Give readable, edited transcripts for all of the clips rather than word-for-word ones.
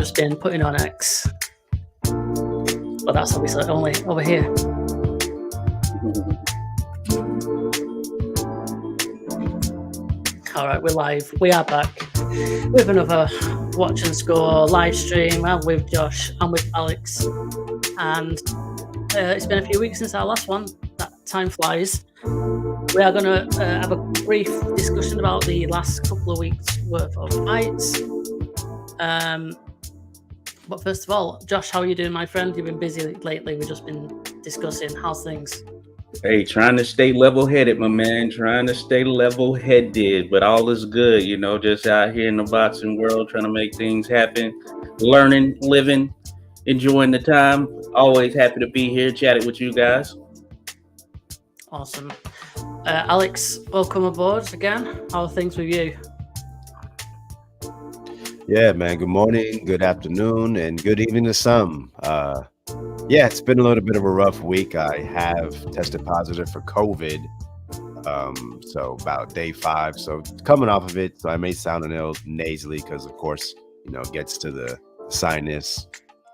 just been putting on X. But that's obviously only over here. All right, we're live. We are back with another Watch and Score live stream. I'm with Josh. I'm with Alex. And it's been a few weeks since our last one. That time flies. We are going to have a brief discussion about the last couple of weeks' worth of fights. But first of all, Josh, how are you doing, my friend? You've been busy lately. We've just been discussing how's things. Hey, trying to stay level-headed, my man. Trying to stay level-headed, but all is good, you know, just out here in the boxing world, trying to make things happen, learning, living, enjoying the time. Always happy to be here, chatting with you guys. Awesome. Alex, welcome aboard again. How are things with you? Yeah, man. Good morning, good afternoon, and good evening to some. Yeah, it's been a little bit of a rough week. I have tested positive for COVID, so about day 5. So coming off of it, so I may sound a little nasally because, of course, you know, it gets to the sinus,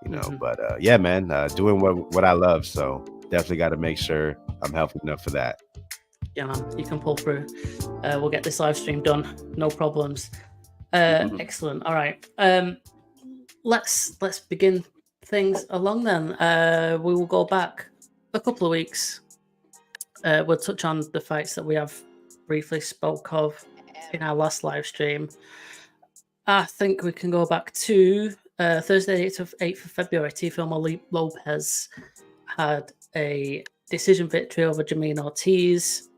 you know. But yeah, man, doing what I love. So definitely got to make sure I'm healthy enough for that. Yeah, man, you can pull through. We'll get this live stream done. No problems. Excellent. All right. Let's begin things along then. We will go back a couple of weeks. We'll touch on the fights that we have briefly spoke of in our last live stream. I think we can go back to Thursday, 8th of February. Teofimo Lopez had a decision victory over Jermaine Ortiz,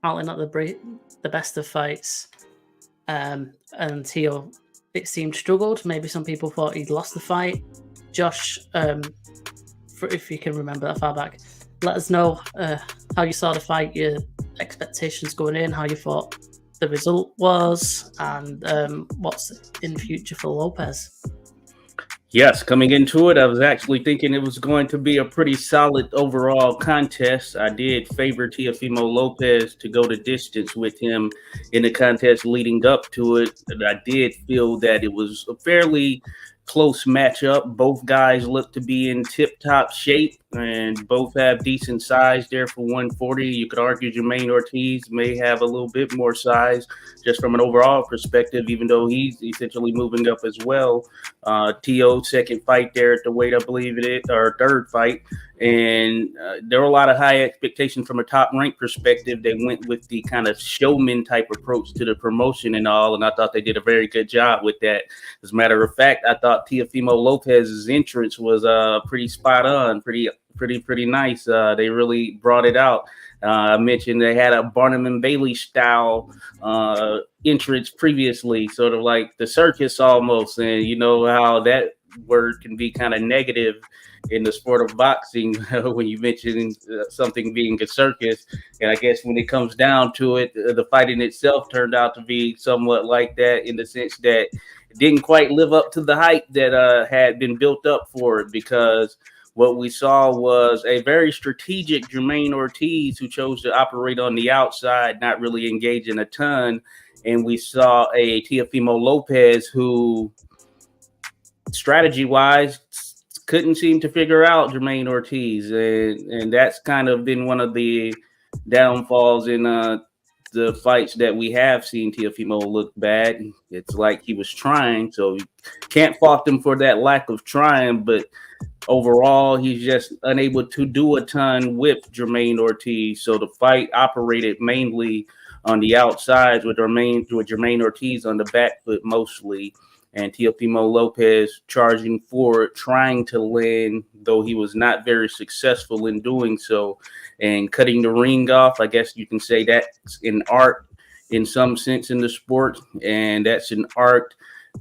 outlining not the best of fights. And Teo, it seemed, struggled. Maybe some people thought he'd lost the fight. Josh, if you can remember that far back, let us know how you saw the fight, your expectations going in, how you thought the result was, and what's in the future for Lopez. Yes, coming into it, I was actually thinking it was going to be a pretty solid overall contest. I did favor Teofimo Lopez to go the distance with him in the contest leading up to it. And I did feel that it was a fairly close matchup. Both guys look to be in tip-top shape and both have decent size there for 140. You could argue Jermaine Ortiz may have a little bit more size just from an overall perspective, even though he's essentially moving up as well. T.O.'s second fight there at the weight, I believe it is, or third fight. And there were a lot of high expectations from a top-ranked perspective. They went with the kind of showman type approach to the promotion and all, and I thought they did a very good job with that. As a matter of fact, I thought Teofimo Lopez's entrance was pretty spot on, pretty nice. They really brought it out. I mentioned they had a Barnum and Bailey style entrance previously, sort of like the circus almost, and you know how that word can be kind of negative in the sport of boxing when you mention something being a circus. And I guess when it comes down to it, the fight in itself turned out to be somewhat like that, in the sense that it didn't quite live up to the hype that had been built up for it, because what we saw was a very strategic Jermaine Ortiz who chose to operate on the outside, not really engage in a ton. And we saw a Teofimo Lopez who, strategy-wise, couldn't seem to figure out Jermaine Ortiz. And that's kind of been one of the downfalls in the fights that we have seen Teofimo look bad. It's like he was trying, so you can't fault him for that lack of trying, but overall, he's just unable to do a ton with Jermaine Ortiz. So the fight operated mainly on the outsides with Jermaine Ortiz on the back foot mostly, and Teofimo Lopez charging forward, trying to land, though he was not very successful in doing so, and cutting the ring off. I guess you can say that's an art in some sense in the sport, and that's an art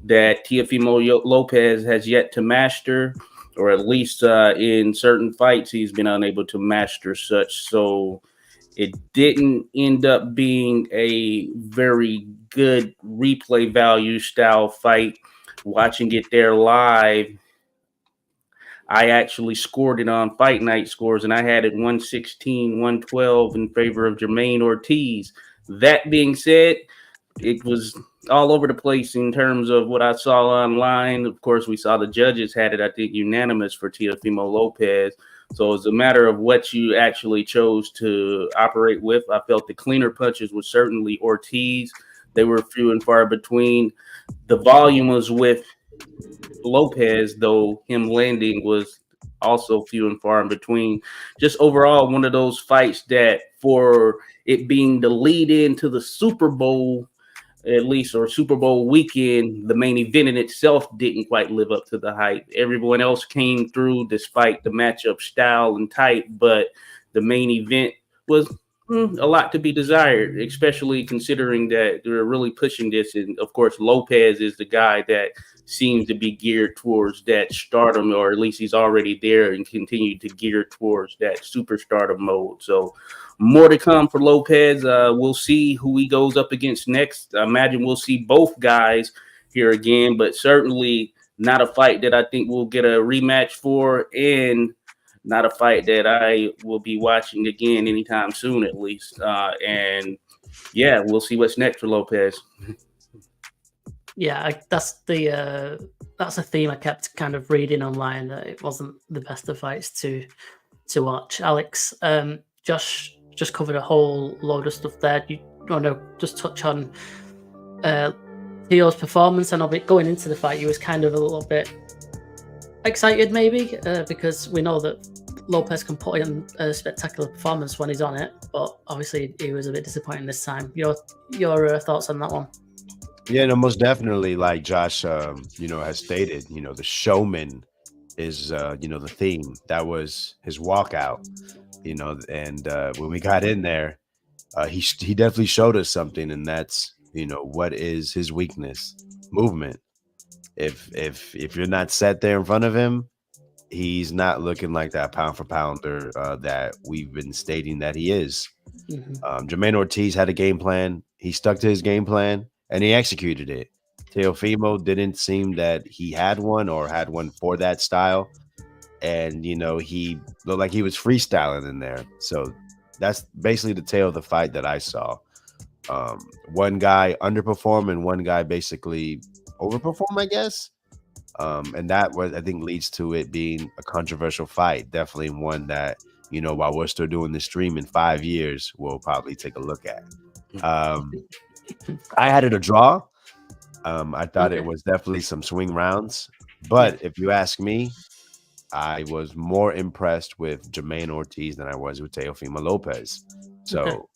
that Teofimo Lopez has yet to master, or at least in certain fights he's been unable to master such. So it didn't end up being a very good replay value style fight. Watching it there live, I actually scored it on Fight Night Scores, and I had it 116, 112 in favor of Jermaine Ortiz. That being said, it was all over the place in terms of what I saw online. Of course, we saw the judges had it, I think, unanimous for Teofimo Lopez. So it's a matter of what you actually chose to operate with. I felt the cleaner punches were certainly Ortiz. They were few and far between. The volume was with Lopez, though him landing was also few and far in between. Just overall, one of those fights that for it being the lead into the Super Bowl, at least, or Super Bowl weekend, the main event in itself didn't quite live up to the hype. Everyone else came through despite the matchup style and type, but the main event was a lot to be desired, especially considering that they're really pushing this. And of course, Lopez is the guy that seems to be geared towards that stardom, or at least he's already there and continued to gear towards that superstardom mode. So more to come for Lopez. We'll see who he goes up against next. I imagine we'll see both guys here again, but certainly not a fight that I think we'll get a rematch for, and not a fight that I will be watching again anytime soon, at least. And yeah, we'll see what's next for Lopez. Yeah, that's a theme I kept kind of reading online, that it wasn't the best of fights to watch. Alex, Josh just covered a whole load of stuff there. You want to just touch on Theo's performance? And going into the fight, he was kind of a little bit excited, maybe, because we know that Lopez can put in a spectacular performance when he's on it, but obviously he was a bit disappointing this time. Your thoughts on that one? Yeah, no, most definitely. Like Josh, has stated, the showman is, the theme. That was his walkout, and when we got in there, he definitely showed us something, and that's, what is his weakness? Movement. If you're not set there in front of him, he's not looking like that pound for pounder that we've been stating that he is. Mm-hmm. Jermaine Ortiz had a game plan. He stuck to his game plan and he executed it. Teofimo didn't seem that he had one or had one for that style. And, he looked like he was freestyling in there. So that's basically the tail of the fight that I saw. One guy underperformed and one guy basically overperformed, I guess. And that was, I think, leads to it being a controversial fight. Definitely one that, while we're still doing the stream in 5 years, we'll probably take a look at. I had it a draw. I thought it was definitely some swing rounds. But if you ask me, I was more impressed with Jermaine Ortiz than I was with Teofimo Lopez. So,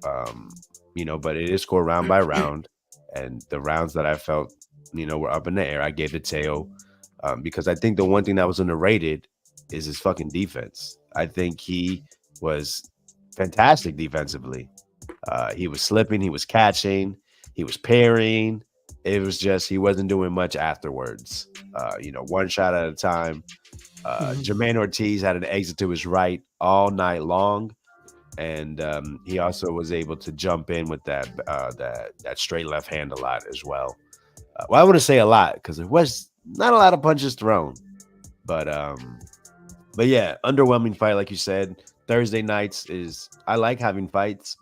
but it is scored round by round. And the rounds that I felt, were up in the air, I gave it Teo, because I think the one thing that was underrated is his fucking defense. I think he was fantastic defensively. He was slipping, he was catching, he was parrying. It was just he wasn't doing much afterwards. One shot at a time. Jermaine Ortiz had an exit to his right all night long, and he also was able to jump in with that straight left hand a lot as well. I wouldn't say a lot because it was not a lot of punches thrown, but yeah, underwhelming fight, like you said. Thursday nights I like having fights,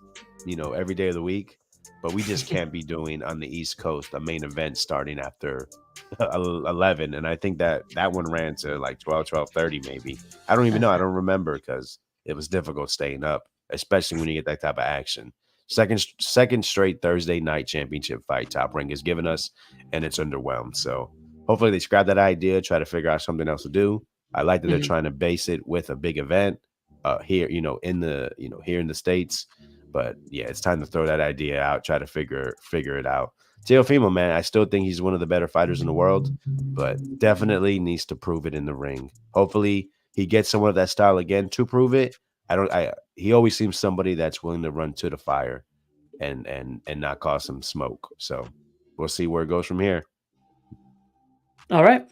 every day of the week, but we just can't be doing on the East Coast a main event starting after 11, and I think that one ran to like 12:30 maybe. I don't even know. I don't remember because it was difficult staying up, especially when you get that type of action. Second straight Thursday night championship fight Top Rank has given us, and it's underwhelmed. So hopefully they scrap that idea, try to figure out something else to do. I like that they're trying to base it with a big event here, in the States. But yeah, it's time to throw that idea out, try to figure it out. Teofimo, man, I still think he's one of the better fighters in the world, but definitely needs to prove it in the ring. Hopefully he gets someone of that style again to prove it. He always seems somebody that's willing to run to the fire and not cause some smoke. So we'll see where it goes from here. All right.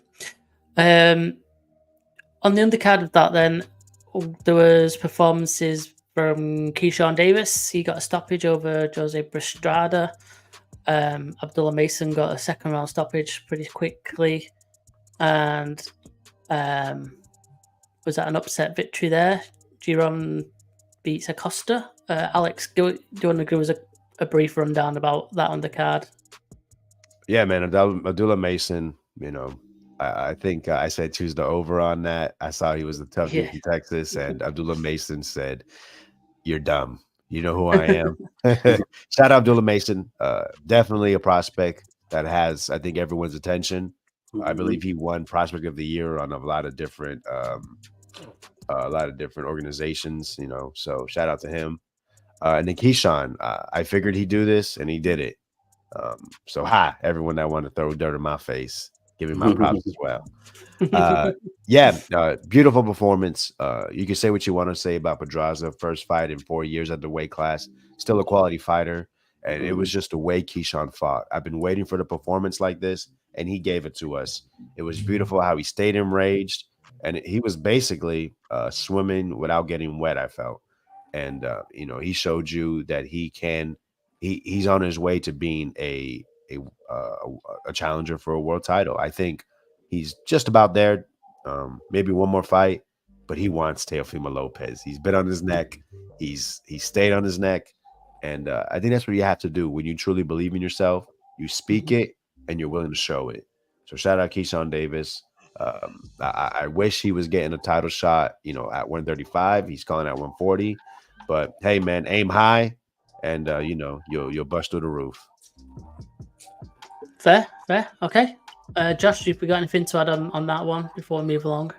On the undercard of that, then there was performances from Keyshawn Davis. He got a stoppage over Jose Bristrada. Abdullah Mason got a second round stoppage pretty quickly, and was that an upset victory there? Duran beats Acosta. Alex, do you want to give us a brief rundown about that undercard? Yeah, man. Abdullah Mason, I think I said choose the over on that. I saw he was the tough dude Yeah. from Texas, and Abdullah Mason said, "You're dumb. You know who I am." Shout out Abdullah Mason. Definitely a prospect that has, I think, everyone's attention. I believe he won Prospect of the Year on a lot of different organizations. So shout out to him. And then Keyshawn, I figured he'd do this, and he did it. So hi, everyone that want to throw dirt in my face, give me my props as well. Beautiful performance. You can say what you want to say about Pedraza, first fight in 4 years at the weight class, still a quality fighter. And it was just the way Keyshawn fought. I've been waiting for the performance like this, and he gave it to us. It was beautiful how he stayed enraged, and he was basically swimming without getting wet, I felt. And he showed you that he's on his way to being a challenger for a world title. I think he's just about there. Maybe one more fight, but he wants Teofimo Lopez. He's been on his neck. He stayed on his neck, and I think that's what you have to do when you truly believe in yourself. You speak it, and you're willing to show it. So shout out Keyshawn Davis. I wish he was getting a title shot, at 135. He's calling at 140, but hey, man, aim high, and you'll bust through the roof. Fair. Okay. Josh, have we got anything to add on that one before we move along?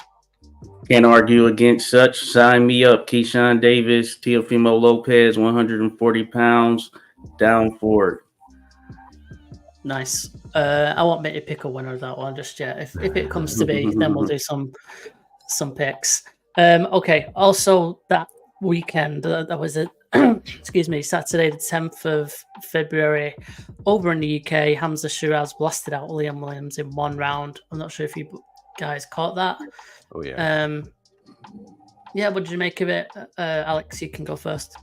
Can't argue against such. Sign me up. Keyshawn Davis, Teofimo Lopez, 140 pounds, down for it. Nice. I won't make you pick a winner of that one just yet. If it comes to be, then we'll do some picks. Okay. Also, that weekend, that was it. Excuse me, Saturday the 10th of February, over in the UK, Hamza Shiraz blasted out Liam Williams in one round. I'm not sure if you guys caught that. Oh yeah. Yeah. What did you make of it, Alex? You can go first.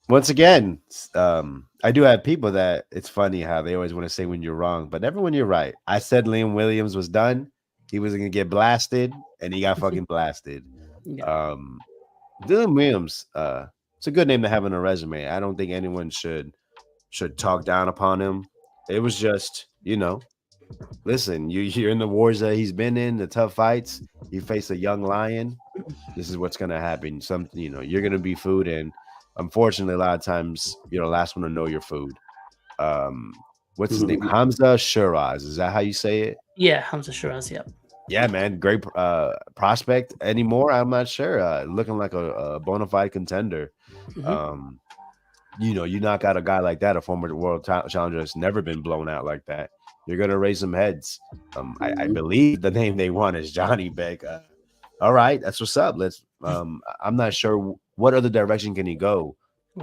Once again, I do have people that it's funny how they always want to say when you're wrong, but never when you're right. I said Liam Williams was done. He was going to get blasted, and he got fucking blasted. Yeah. Dylan Williams, it's a good name to have on a resume. I don't think anyone should talk down upon him. It was just, listen, you're in the wars that he's been in, the tough fights. You face a young lion. This is what's going to happen. You're going to be food, and unfortunately, a lot of times you're the last one to know your food. What's his name? Hamza Shiraz. Is that how you say it? Yeah, Hamza Shiraz. Yep. Yeah, man, great prospect anymore. I'm not sure. Looking like a bona fide contender. You knock out a guy like that, a former world challenger that's never been blown out like that. You're gonna raise some heads. I believe the name they want is Johnny Vega. All right, that's what's up. Let's. I'm not sure what other direction can he go.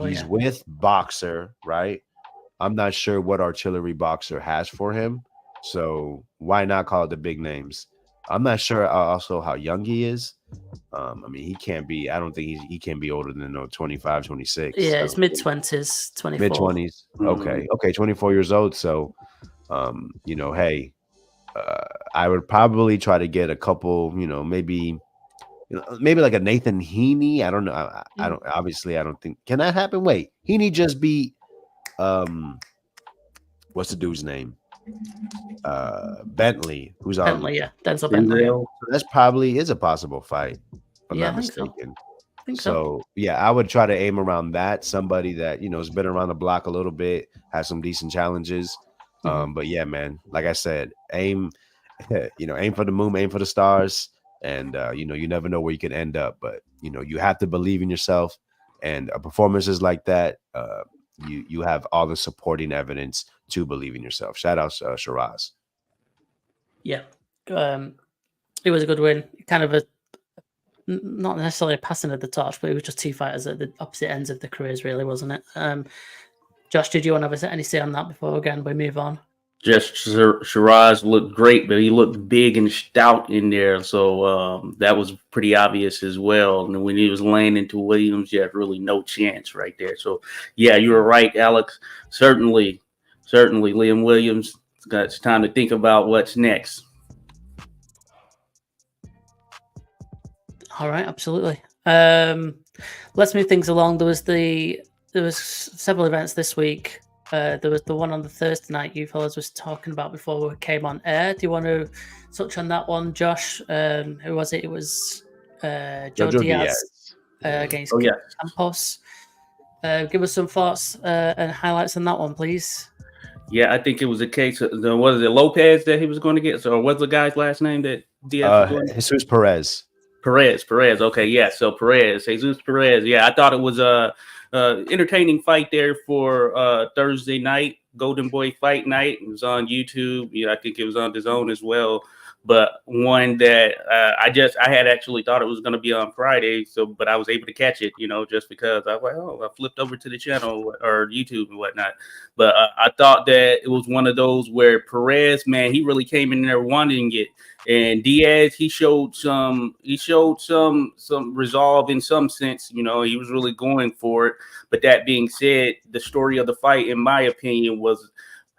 He's with Boxer, right? I'm not sure what artillery Boxer has for him. So why not call it the big names? I'm not sure also how young he is. He can't be. I don't think he can be older than 25, 26. Yeah, it's mid-20s, 24. Mid-20s. Okay, 24 years old. So, hey, I would probably try to get a couple. Maybe like a Nathan Heaney. I don't know. I don't. Obviously, I don't think. Can that happen? Wait, Heaney just beat. What's the dude's name? Bentley, who's on Bentley, yeah, Denzel Bentley. So that's probably is a possible fight, if I'm not mistaken. I think so. Yeah, I would try to aim around that. Somebody that has been around the block a little bit, has some decent challenges. But yeah, man, like I said, aim for the moon, aim for the stars, and you never know where you can end up. But you have to believe in yourself, and performances like that, you have all the supporting evidence to believe in yourself. Shout out Shiraz. Yeah, it was a good win. Kind of not necessarily a passing of the torch, but it was just two fighters at the opposite ends of the careers, really, wasn't it? Josh, did you want to have any say on that before again we move on? Just Shiraz looked great, but he looked big and stout in there, so that was pretty obvious as well. And when he was laying into Williams, you had really no chance right there. So yeah, you were right, Alex. Certainly, Liam Williams. It's time to think about what's next. All right, absolutely. Let's move things along. There was several events this week. There was the one on the Thursday night you fellas was talking about before we came on air. Do you want to touch on that one, Josh? Who was it? It was Joe Diaz against Campos. Give us some thoughts and highlights on that one, please. Yeah, I think it was a case of was it Lopez that he was going to get? So what's the guy's last name that Diaz was going to get? Jesus Perez. Perez. Okay, yeah. So Jesus Perez. Yeah, I thought it was a entertaining fight there for Thursday night, Golden Boy Fight Night. It was on YouTube. Yeah, I think it was on DAZN as well. But one that I had actually thought it was going to be on Friday. But I was able to catch it, just because I was like, I flipped over to the channel or YouTube and whatnot. But I thought that it was one of those where Perez, man, he really came in there wanting it. And Diaz, he showed some resolve in some sense. He was really going for it. But that being said, the story of the fight, in my opinion, was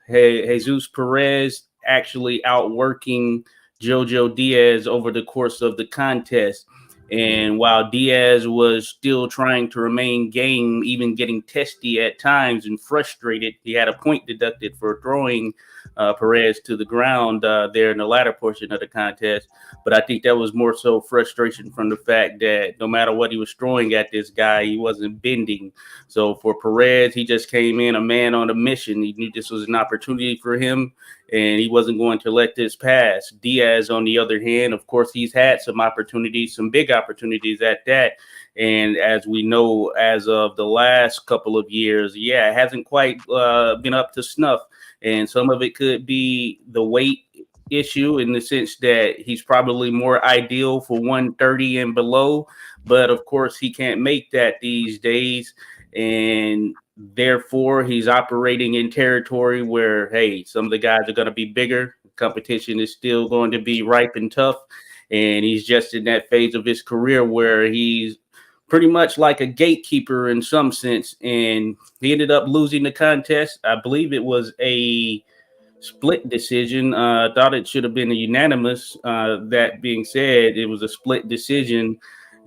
Jesus Perez actually outworking Jojo Diaz over the course of the contest. And while Diaz was still trying to remain game, even getting testy at times and frustrated, he had a point deducted for throwing Perez to the ground there in the latter portion of the contest. But I think that was more so frustration from the fact that no matter what he was throwing at this guy, he wasn't bending. So for Perez, he just came in a man on a mission. He knew this was an opportunity for him, and he wasn't going to let this pass. Diaz, on the other hand, of course, he's had some opportunities, some big opportunities at that. And as we know, as of the last couple of years, it hasn't quite been up to snuff. And some of it could be the weight issue in the sense that he's probably more ideal for 130 and below. But of course, he can't make that these days. And therefore, he's operating in territory where, hey, some of the guys are going to be bigger. Competition is still going to be ripe and tough. And he's just in that phase of his career where he's pretty much like a gatekeeper in some sense. And he ended up losing the contest. I believe it was a split decision. I thought it should have been a unanimous. That being said, it was a split decision.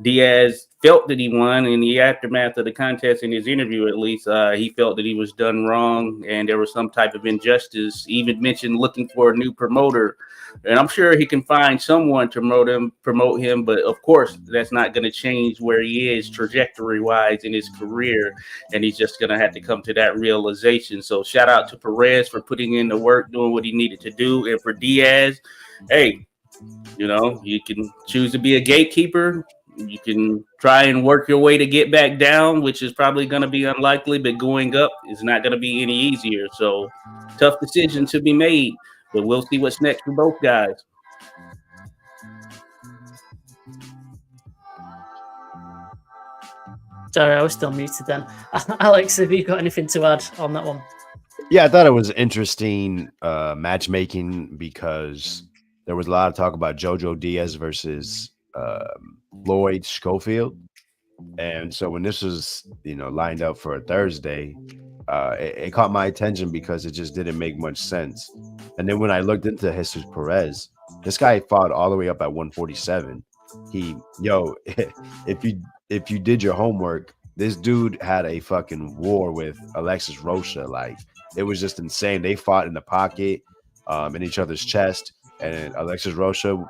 Diaz felt that he won in the aftermath of the contest. In his interview, at least, he felt that he was done wrong and there was some type of injustice. He even mentioned looking for a new promoter. And I'm sure he can find someone to promote him. But of course, that's not going to change where he is trajectory-wise in his career. And he's just going to have to come to that realization. So shout out to Perez for putting in the work, doing what he needed to do. And for Diaz, hey, you can choose to be a gatekeeper. You can try and work your way to get back down, which is probably going to be unlikely, but going up is not going to be any easier. So tough decision to be made, but we'll see what's next for both guys. Sorry, I was still muted then. Alex, have you got anything to add on that one? Yeah, I thought it was interesting matchmaking because there was a lot of talk about Jojo Diaz versus Floyd Schofield. And so when this was, lined up for a Thursday, it caught my attention because it just didn't make much sense. And then when I looked into Jesus Perez, this guy fought all the way up at 147. If you did your homework, this dude had a fucking war with Alexis Rocha. Like, it was just insane. They fought in the pocket, in each other's chest, and Alexis Rocha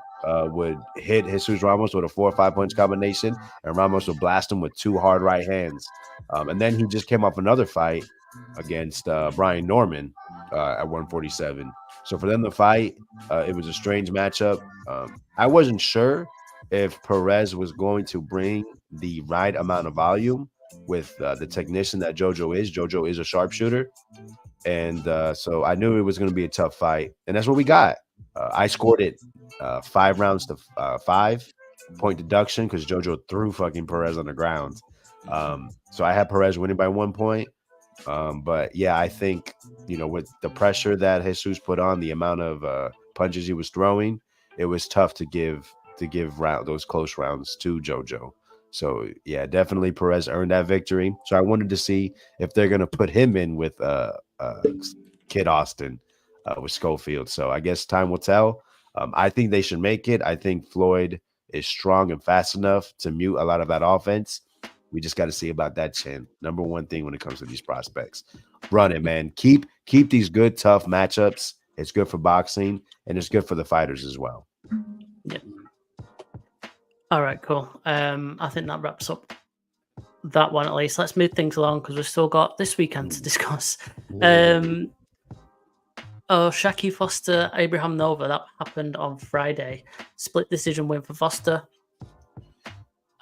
would hit Jesus Ramos with a 4 or 5 punch combination, and Ramos would blast him with 2 hard right hands. And then he just came off another fight against Brian Norman at 147. So for them to fight, it was a strange matchup. I wasn't sure if Perez was going to bring the right amount of volume with the technician that Jojo is. Jojo is a sharpshooter. And so I knew it was going to be a tough fight. And that's what we got. I scored it 5 rounds to 5 point deduction because Jojo threw fucking Perez on the ground. So I had Perez winning by 1 point. But yeah, I think, with the pressure that Jesus put on, the amount of punches he was throwing, it was tough to give those close rounds to Jojo. So yeah, definitely Perez earned that victory. So I wanted to see if they're going to put him in with Kid Austin with Schofield. So I guess time will tell. I think they should make it. I think Floyd is strong and fast enough to mute a lot of that offense. We just got to see about that chin. Number one thing when it comes to these prospects. Run it, man. Keep these good, tough matchups. It's good for boxing, and it's good for the fighters as well. Yeah. All right, cool. I think that wraps up that one at least. Let's move things along because we've still got this weekend to discuss. Shaki Foster, Abraham Nova, that happened on Friday. Split decision win for Foster.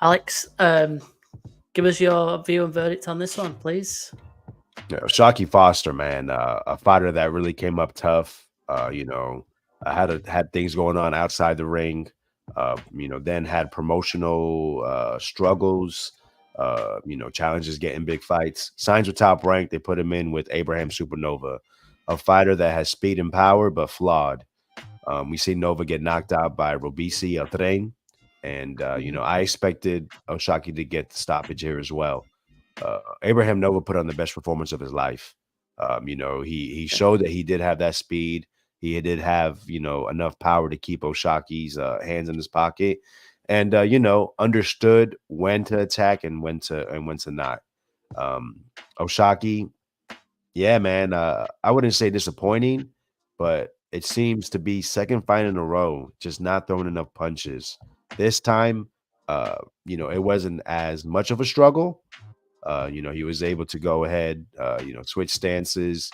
Alex, give us your view and verdict on this one, please. Shaki Foster, man, a fighter that really came up tough. Had things going on outside the ring. Then had promotional struggles. Challenges getting big fights. Signs with Top Rank. They put him in with Abraham Supernova, a fighter that has speed and power but flawed. We see Nova get knocked out by Robisi El Tren, and I expected Oshaki to get the stoppage here as well. Abraham Nova put on the best performance of his life. He showed that he did have that speed. He did have enough power to keep Oshaki's hands in his pocket, and understood when to attack and when to not. Oshaki, yeah, man. I wouldn't say disappointing, but it seems to be second fight in a row, just not throwing enough punches. This time, it wasn't as much of a struggle. He was able to go ahead, switch stances.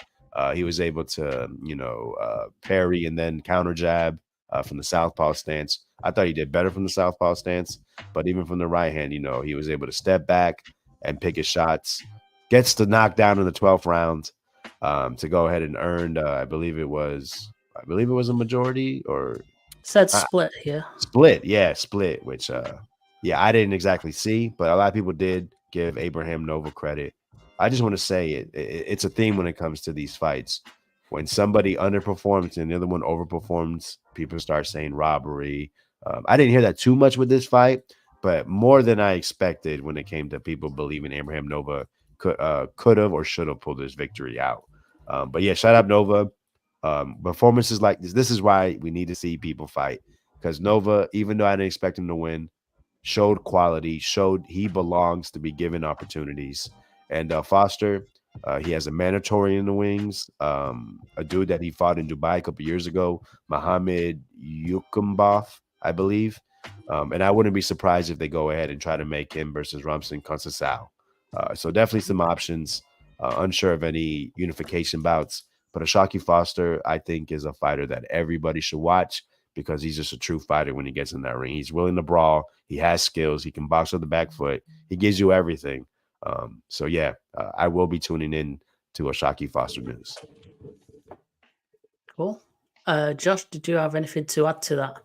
He was able to, parry and then counter jab from the southpaw stance. I thought he did better from the southpaw stance, but even from the right hand, he was able to step back and pick his shots. Gets the knockdown in the 12th round to go ahead and earn. I believe it was a majority or said split here. Split. Which I didn't exactly see, but a lot of people did give Abraham Nova credit. I just want to say it's a theme when it comes to these fights. When somebody underperforms and the other one overperforms, people start saying robbery. I didn't hear that too much with this fight, but more than I expected when it came to people believing Abraham Nova could have or should have pulled this victory out. But yeah, shout out Nova. Performances like this is why we need to see people fight, because Nova, even though I didn't expect him to win, showed quality, showed he belongs to be given opportunities. And Foster, he has a mandatory in the wings, a dude that he fought in Dubai a couple years ago, Mohammed Yukumbov, I believe. And I wouldn't be surprised if they go ahead and try to make him versus Ramsin Conceição. So definitely some options. Unsure of any unification bouts. But Oshaki Foster, I think, is a fighter that everybody should watch because he's just a true fighter when he gets in that ring. He's willing to brawl. He has skills. He can box with the back foot. He gives you everything. I will be tuning in to Oshaki Foster news. Cool. Josh, did you have anything to add to that?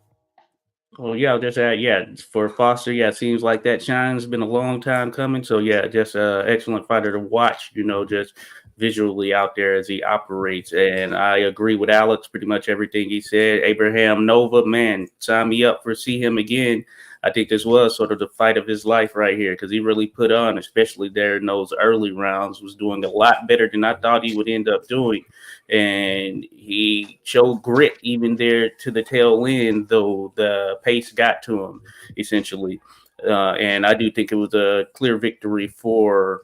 Oh, yeah, just for Foster, it seems like that shine's been a long time coming. So, just an excellent fighter to watch, just visually out there as he operates. And I agree with Alex, pretty much everything he said. Abraham Nova, man, sign me up for see him again. I think this was sort of the fight of his life right here because he really put on, especially there in those early rounds, was doing a lot better than I thought he would end up doing. And he showed grit even there to the tail end, though the pace got to him, essentially. And I do think it was a clear victory for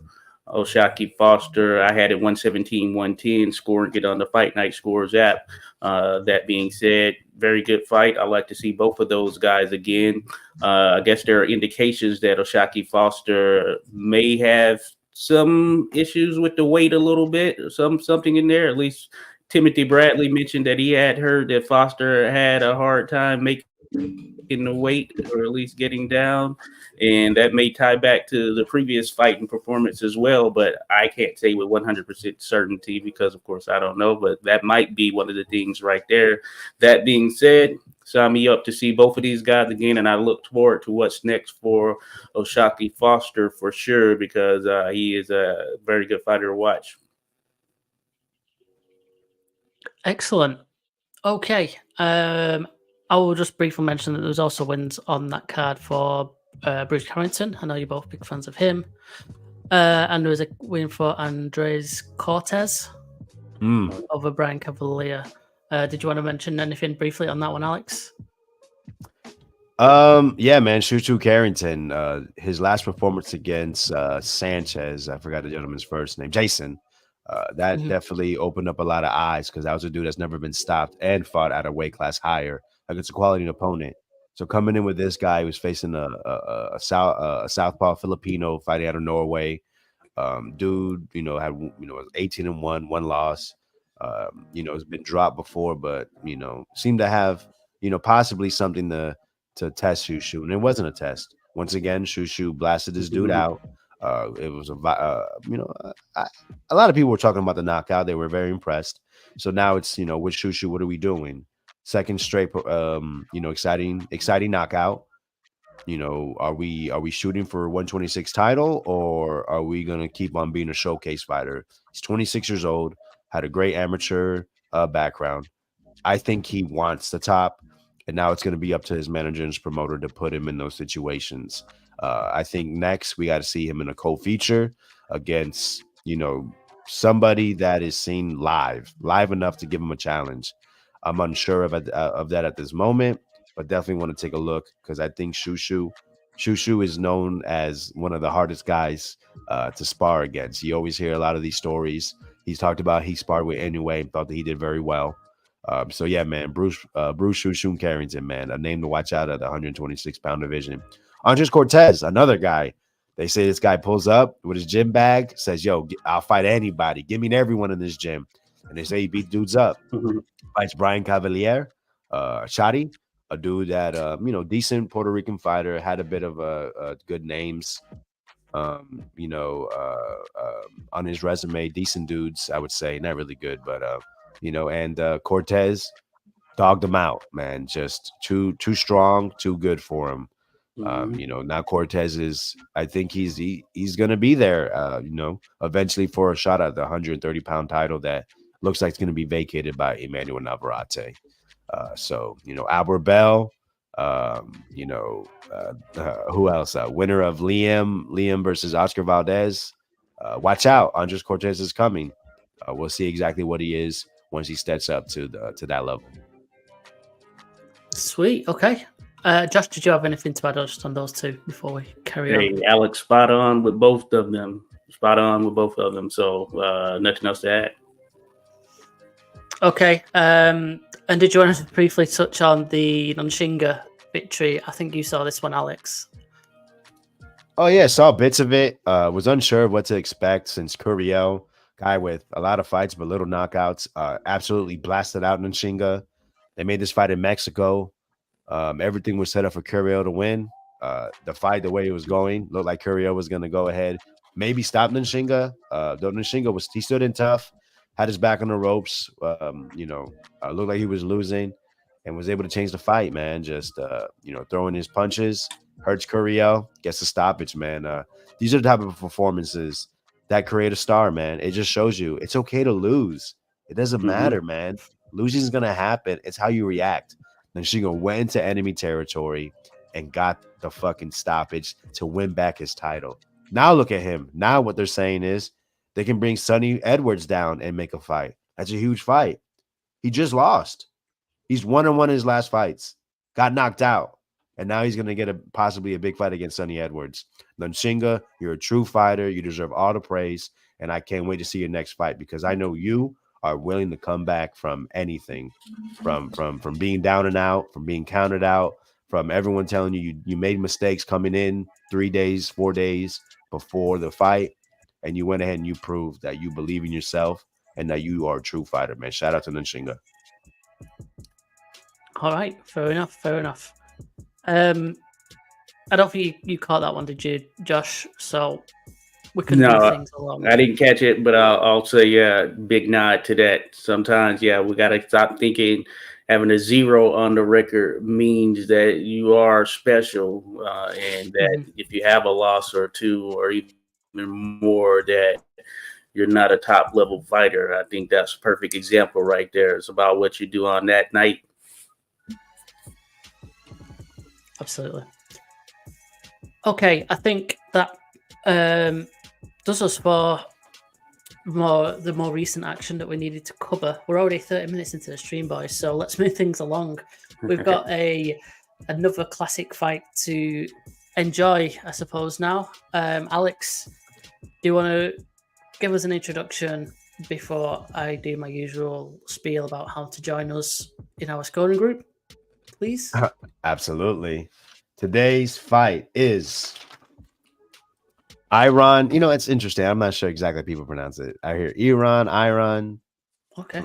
Oshaki Foster. I had it 117-110, scoring it on the Fight Night Scores app. That being said, very good fight. I like to see both of those guys again. I guess there are indications that Oshaki Foster may have some issues with the weight a little bit, something in there. At least Timothy Bradley mentioned that he had heard that Foster had a hard time making the weight, or at least getting down, and that may tie back to the previous fight and performance as well, but I can't say with 100% certainty because of course I don't know, but that might be one of the things right there. That being said, sign me up to see both of these guys again, and I look forward to what's next for Oshaki Foster for sure, because he is a very good fighter to watch. Excellent. Okay. I will just briefly mention that there was also wins on that card for Bruce Carrington. I know you're both big fans of him. And there was a win for Andres Cortez over Brian Cavalier. Did you want to mention anything briefly on that one, Alex? Yeah, man, Shushu Carrington. His last performance against Sanchez, I forgot the gentleman's first name, Jason. That Mhm. definitely opened up a lot of eyes because that was a dude that's never been stopped and fought at a weight class higher against a quality opponent. So coming in with this guy who was facing a southpaw Filipino fighting out of Norway. Dude, had 18-1, one loss. Has been dropped before, but seemed to have possibly something to test Shushu, and it wasn't a test. Once again, Shushu blasted this dude out. It was a lot of people were talking about the knockout. They were very impressed. So now it's with Shushu, what are we doing? Second straight, exciting knockout. Are we shooting for 126 title, or are we gonna keep on being a showcase fighter? He's 26 years old, had a great amateur background. I think he wants the top, and now it's going to be up to his manager and his promoter to put him in those situations. I think next we got to see him in a co-feature against somebody that is seen live enough to give him a challenge. I'm unsure of that at this moment, but definitely want to take a look because I think Shushu is known as one of the hardest guys to spar against. You always hear a lot of these stories. He's talked about he sparred with anyway, thought that he did very well. So yeah, man, Bruce Shushu Carrington, man, a name to watch out at the 126-pound division. Andres Cortez, another guy. They say this guy pulls up with his gym bag, says, "Yo, I'll fight anybody. Give me everyone in this gym." And they say he beat dudes up. Mhm. Fights Brian Cavalier, Shadi, a dude that decent Puerto Rican fighter, had a bit of a good names. On his resume, decent dudes, I would say, not really good, but and Cortez dogged him out, man. Just too strong, too good for him. Now Cortez is, I think he's gonna be there, eventually for a shot at the 130-pound title that looks like it's gonna be vacated by Emmanuel Navarrete. Albert Bell, who else? Winner of Liam versus Oscar Valdez. Watch out, Andres Cortez is coming. We'll see exactly what he is once he steps up to that level. Sweet. Okay. Josh, did you have anything to add just on those two before we carry on? Hey, Alex, spot on with both of them. Spot on with both of them. So nothing else to add. Okay. And did you want to briefly touch on the Nanshinga victory? I think you saw this one, Alex. Oh yeah, saw bits of it. Was unsure of what to expect since Curiel, guy with a lot of fights but little knockouts, absolutely blasted out Nanshinga. They made this fight in Mexico. Everything was set up for Curiel to win. The fight, the way it was going, looked like Curiel was going to go ahead, maybe stop Nanshinga. Though Nanshinga he stood in tough, had his back on the ropes. Looked like he was losing, and was able to change the fight. Man, just throwing his punches. Hurts Curiel, gets the stoppage, man. These are the type of performances that create a star, man. It just shows you it's okay to lose. It doesn't matter, man. Losing is gonna happen. It's how you react. Then Shingo went into enemy territory and got the fucking stoppage to win back his title. Now look at him. Now what they're saying is they can bring Sonny Edwards down and make a fight. That's a huge fight. He just lost. He's 1-1 in his last fights. Got knocked out. And now he's going to get possibly a big fight against Sonny Edwards. Nanshinga, you're a true fighter. You deserve all the praise. And I can't wait to see your next fight because I know you are willing to come back from anything, from being down and out, from being counted out, from everyone telling you made mistakes coming in 3 days, 4 days before the fight. And you went ahead and you proved that you believe in yourself and that you are a true fighter, man. Shout out to Nanshinga. All right. Fair enough. Fair enough. I don't think you caught that one, did you, Josh? So we can move things along. I didn't catch it, but I'll say, big nod to that. Sometimes, we got to stop thinking having a 0 on the record means that you are special, and that if you have a loss or 2 or even more, that you're not a top level fighter. I think that's a perfect example right there. It's about what you do on that night. Absolutely. Okay, I think that does us for the more recent action that we needed to cover. We're already 30 minutes into the stream, boys, so let's move things along. We've got a another classic fight to enjoy, I suppose. Now, Alex, do you want to give us an introduction before I do my usual spiel about how to join us in our scoring group, please? Absolutely. Today's fight is Iran. You know, it's interesting. I'm not sure exactly how people pronounce it. I hear Iran. Okay.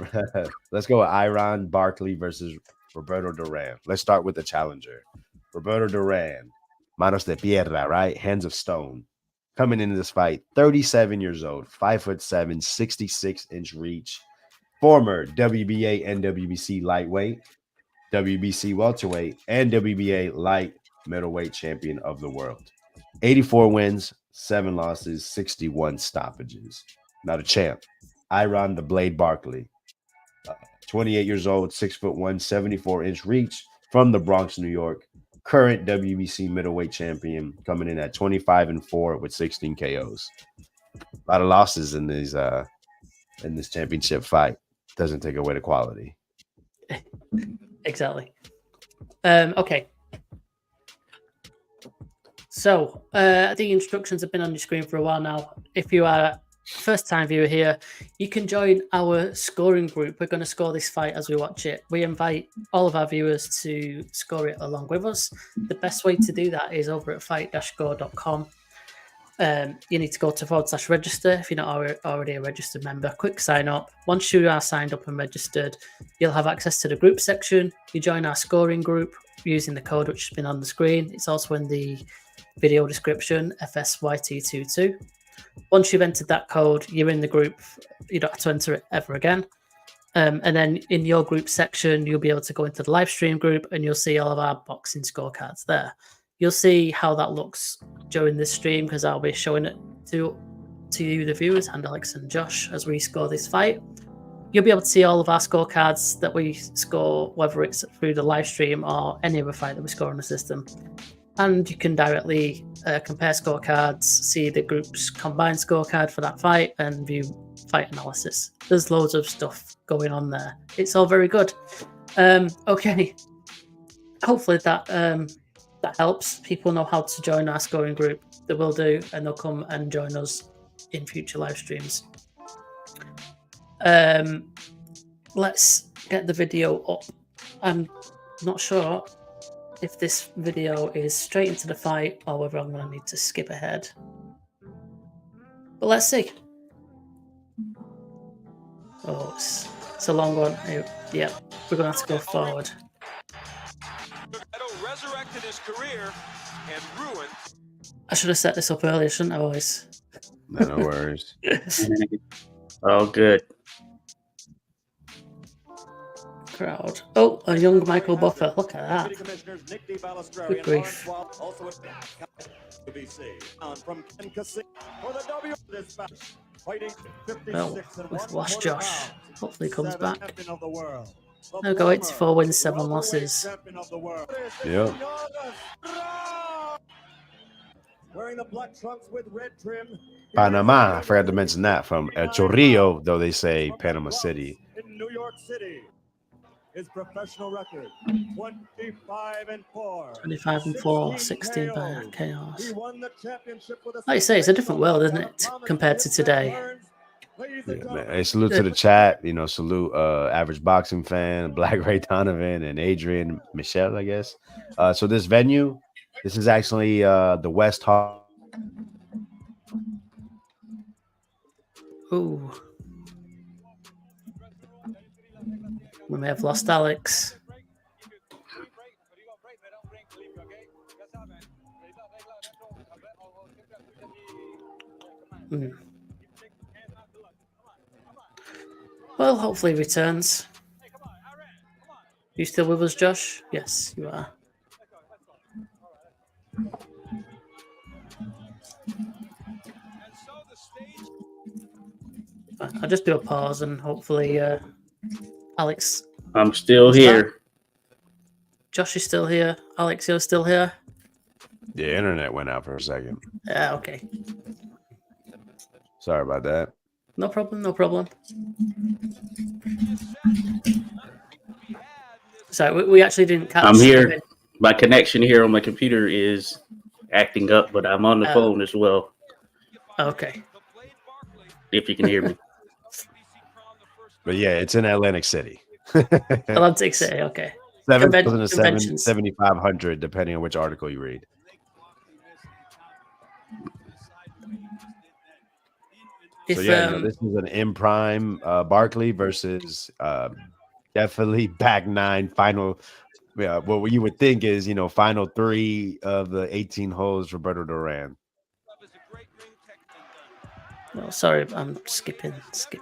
Let's go with Iran Barkley versus Roberto Duran. Let's start with the challenger. Roberto Duran, manos de piedra, right? Hands of stone. Coming into this fight, 37 years old, 5'7", 66-inch reach, former WBA and WBC lightweight, WBC welterweight, and WBA light middleweight champion of the world. 84 wins, 7 losses, 61 stoppages. Now the champ, Iran the Blade Barkley. 28 years old, 6'1", 74-inch reach from the Bronx, New York. Current WBC middleweight champion, coming in at 25-4 with 16 KOs. A lot of losses in this championship fight. Doesn't take away the quality. Exactly. Okay. So the instructions have been on your screen for a while now. If you are a first-time viewer here, you can join our scoring group. We're going to score this fight as we watch it. We invite all of our viewers to score it along with us. The best way to do that is over at fight-score.com. You need to go to /register if you're not already a registered member. Quick sign up. Once you are signed up and registered, you'll have access to the group section. You join our scoring group using the code which has been on the screen. It's also in the video description, FSYT22. Once you've entered that code, you're in the group. You don't have to enter it ever again. And then in your group section, you'll be able to go into the live stream group and you'll see all of our boxing scorecards there. You'll see how that looks during this stream because I'll be showing it to you, the viewers, and Alex and Josh as we score this fight. You'll be able to see all of our scorecards that we score, whether it's through the live stream or any other fight that we score on the system. And you can directly compare scorecards, see the group's combined scorecard for that fight, and view fight analysis. There's loads of stuff going on there. It's all very good. Okay. Hopefully that helps. People know how to join our scoring group. They will do, and they'll come and join us in future live streams. Let's get the video up. I'm not sure if this video is straight into the fight or whether I'm going to need to skip ahead. But let's see. Oh, it's a long one. Yeah, we're going to have to go forward. Resurrected his career and ruined. I should have set this up earlier, shouldn't I, boys? No worries. Oh, good. Crowd. Oh, a young Michael Buffer. Look at that. Good grief. Well, we've lost Josh. Hopefully he comes back. There we go, 84 wins, 7 losses. Yeah. Wearing the black trunks with red trim. Panama, I forgot to mention that, from El Chorrillo, though they say Panama City. In New York City. His professional record, 25-4. 25-4, 16 by chaos. He won the championship with Like you say, it's a different world, isn't it, compared to today? Yeah, man. Hey, salute to the chat. You know, salute average boxing fan, Black Ray Donovan, and Adrian Michelle, I guess. So this venue, this is actually the West Hall. Ooh. We may have lost Alex. Well, hopefully he returns. You still with us, Josh? Yes, you are. I'll just do a pause and hopefully Alex. I'm still here. Back. Josh is still here. Alex, you're still here? The internet went out for a second. Yeah, okay. Sorry about that. No problem, no problem. Sorry, we actually didn't catch. I'm here. My connection here on my computer is acting up, but I'm on the phone as well. Okay. If you can hear me. But yeah, it's in Atlantic City. Atlantic City, okay. 7,007, 7,500, depending on which article you read. So yeah, this is an in prime Barkley versus definitely back nine final. Yeah, what you would think is final 3 of the 18 holes. Roberto Duran. No, sorry, I'm skipping.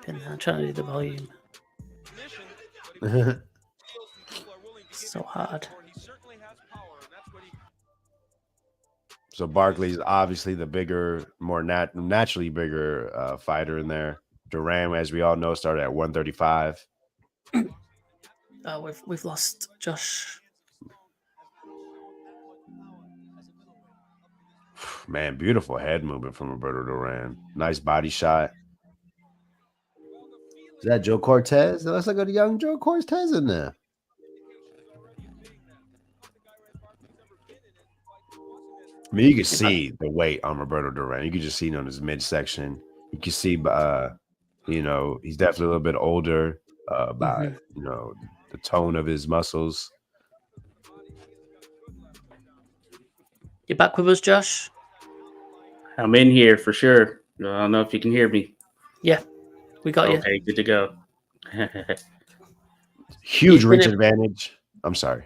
I'm trying to do the volume. So hard. So Barkley's obviously the bigger, more naturally bigger fighter in there. Duran, as we all know, started at 135. We've lost Josh. Man, beautiful head movement from Roberto Duran. Nice body shot. Is that Joe Cortez? It looks like a young Joe Cortez in there. I mean, you can see the weight on Roberto Duran. You can just see it on his midsection. You can see, he's definitely a little bit older by, the tone of his muscles. You back with us, Josh? I'm in here for sure. I don't know if you can hear me. Yeah, we got you. Okay, good to go. Huge reach advantage. I'm sorry.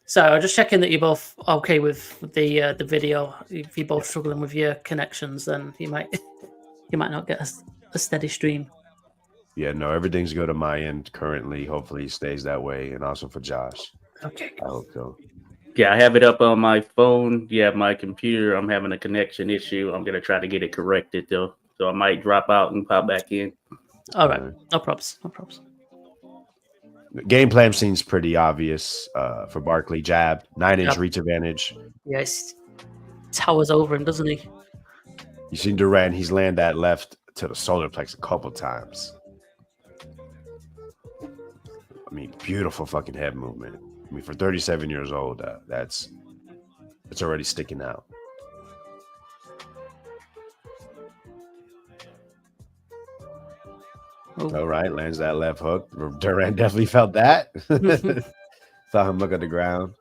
So I'm just checking that you're both okay with the video. If you're both struggling with your connections, then you might not get a steady stream. Yeah, no, everything's good on my end currently. Hopefully it stays that way, and also for Josh. Okay. I hope so. Yeah, I have it up on my phone. Yeah, my computer, I'm having a connection issue. I'm going to try to get it corrected, though. So I might drop out and pop back in. All right. No problems. The game plan seems pretty obvious for Barkley. Jab, 9-inch reach advantage. Yes. Towers over him, doesn't he? You seen Duran, he's landed that left to the solar plex a couple times. I mean, beautiful fucking head movement. I mean, for 37 years old, it's already sticking out. Oh. All right, lands that left hook. Duran definitely felt that. Saw him look at the ground.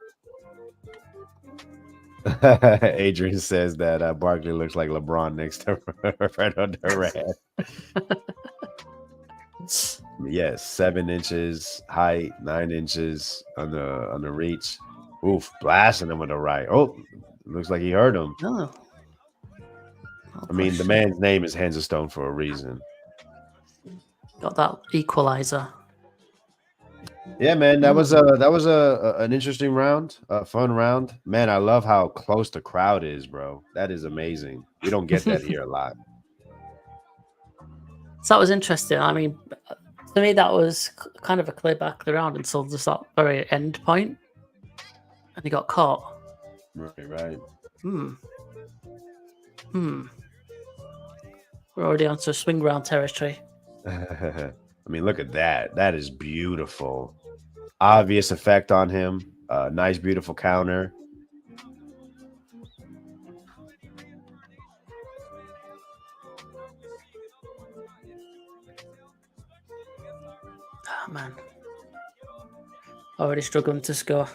Adrian says that Barkley looks like LeBron next to Roberto Duran. Yes, 7 inches height, 9 inches on the reach. Oof, blasting him with the right. Oh, looks like he hurt him. Oh. I mean, the man's name is Hands of Stone for a reason. Got that equalizer. Yeah, man, that was an interesting round, a fun round. Man, I love how close the crowd is, bro. That is amazing. We don't get that here a lot. So that was interesting. I mean, to me, that was kind of a clear back of the round until just that very end point, and he got caught. Right. We're already onto swing round territory. I mean, look at that. That is beautiful. Obvious effect on him. Nice, beautiful counter. Oh, man. Already struggling to score.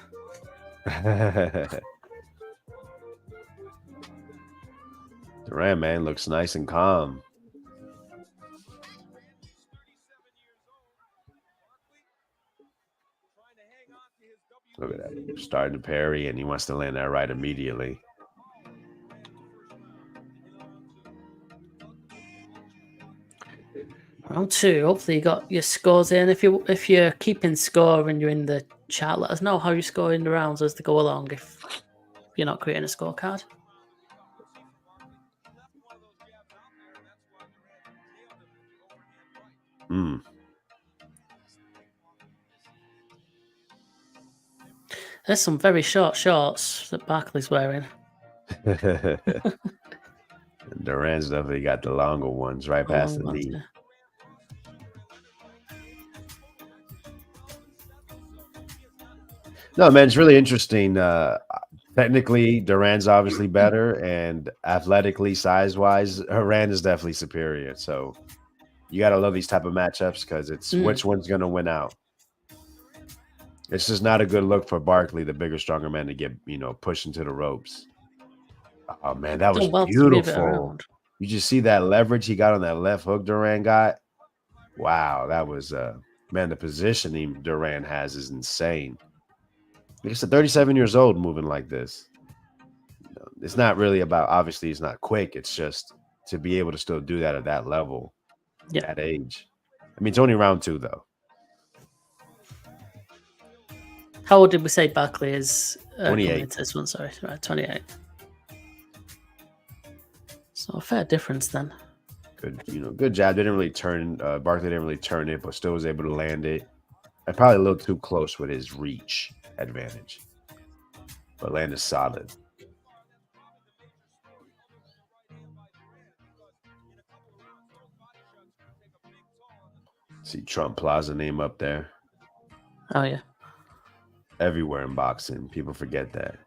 Duran, man, looks nice and calm. Look at that. Starting to parry, and he wants to land that right immediately. Round 2. Hopefully you got your scores in. If you're keeping score and you're in the chat, let us know how you score in the rounds as they go along. If you're not creating a scorecard. There's some very short shorts that Barkley's wearing. Duran's definitely got the longer ones right past the knee. Yeah. No, man, it's really interesting. Technically, Duran's obviously better, and athletically, size-wise, Duran is definitely superior. So you got to love these type of matchups because it's which one's going to win out. It's just not a good look for Barkley, the bigger, stronger man, to get pushed into the ropes. Oh man, that was Done well to move it beautiful. around. You just see that leverage he got on that left hook Duran got. Wow, that was man, the positioning Duran has is insane. Like I said, 37 years old moving like this. It's not really about, obviously it's not quick. It's just to be able to still do that at that level, at age. I mean, it's only round 2 though. How old did we say Barkley is? 28. This one, sorry, right, 28. So a fair difference then. Good, good jab. They didn't really turn. Barkley didn't really turn it, but still was able to land it. And probably a little too close with his reach advantage, but landed solid. See Trump Plaza name up there. Oh yeah. Everywhere in boxing, people forget that.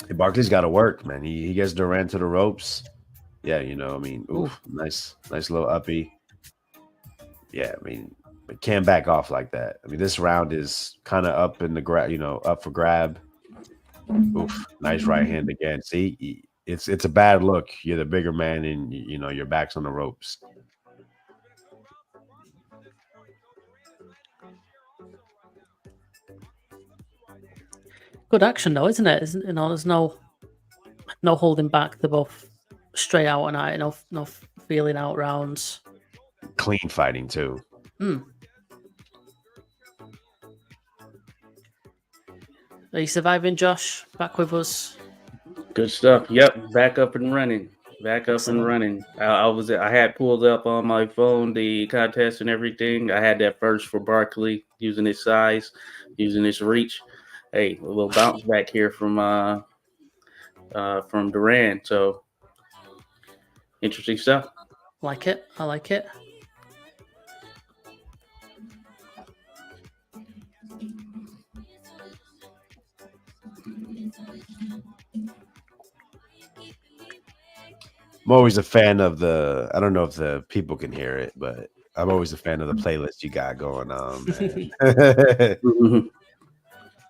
Hey, Barkley's got to work, man. He gets Duran to the ropes. Yeah, I mean, nice little uppy. Yeah, I mean, but can't back off like that. I mean, this round is kind of up in the up for grab. Oof, nice right hand again. See, it's a bad look. You're the bigger man, and your back's on the ropes. Good action though, isn't it? There's no holding back. They're both straight out and out. No feeling out rounds. Clean fighting too. Are you surviving, Josh? Back with us? Good stuff. Yep, back up and running. I had pulled up on my phone the contest and everything. I had that first for Barkley, using his size, using his reach. Hey, a little bounce back here from Duran. So interesting stuff. Like it. I like it. I'm always a fan of I don't know if the people can hear it, but I'm always a fan of the playlist you got going on, man.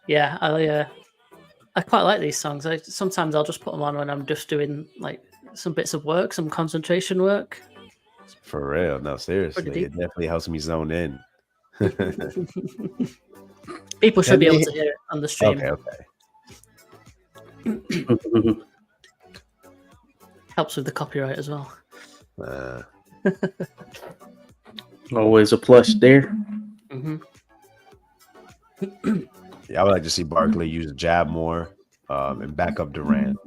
Yeah, I quite like these songs. Sometimes I'll just put them on when I'm just doing like some bits of work, some concentration work. For real, no, seriously, it definitely helps me zone in. People should be able to hear it on the stream. Okay. Helps with the copyright as well. Always a plus there. Yeah, I would like to see Barkley use a jab more and back up Duran.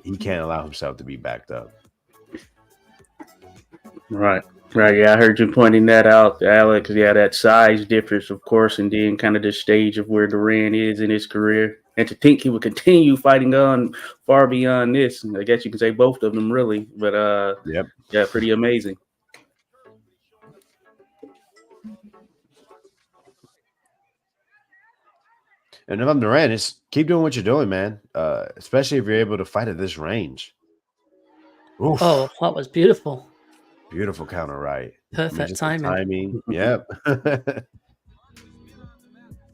He can't allow himself to be backed up. Right. Yeah, I heard you pointing that out, Alex. Yeah, that size difference, of course, and then kind of the stage of where Duran is in his career. And to think he would continue fighting on far beyond this. I guess you can say both of them, really. But, yeah, pretty amazing. And if I'm Duran, just keep doing what you're doing, man. Especially if you're able to fight at this range. Oof. Oh, that was beautiful. Beautiful counter right. Perfect timing. Yep.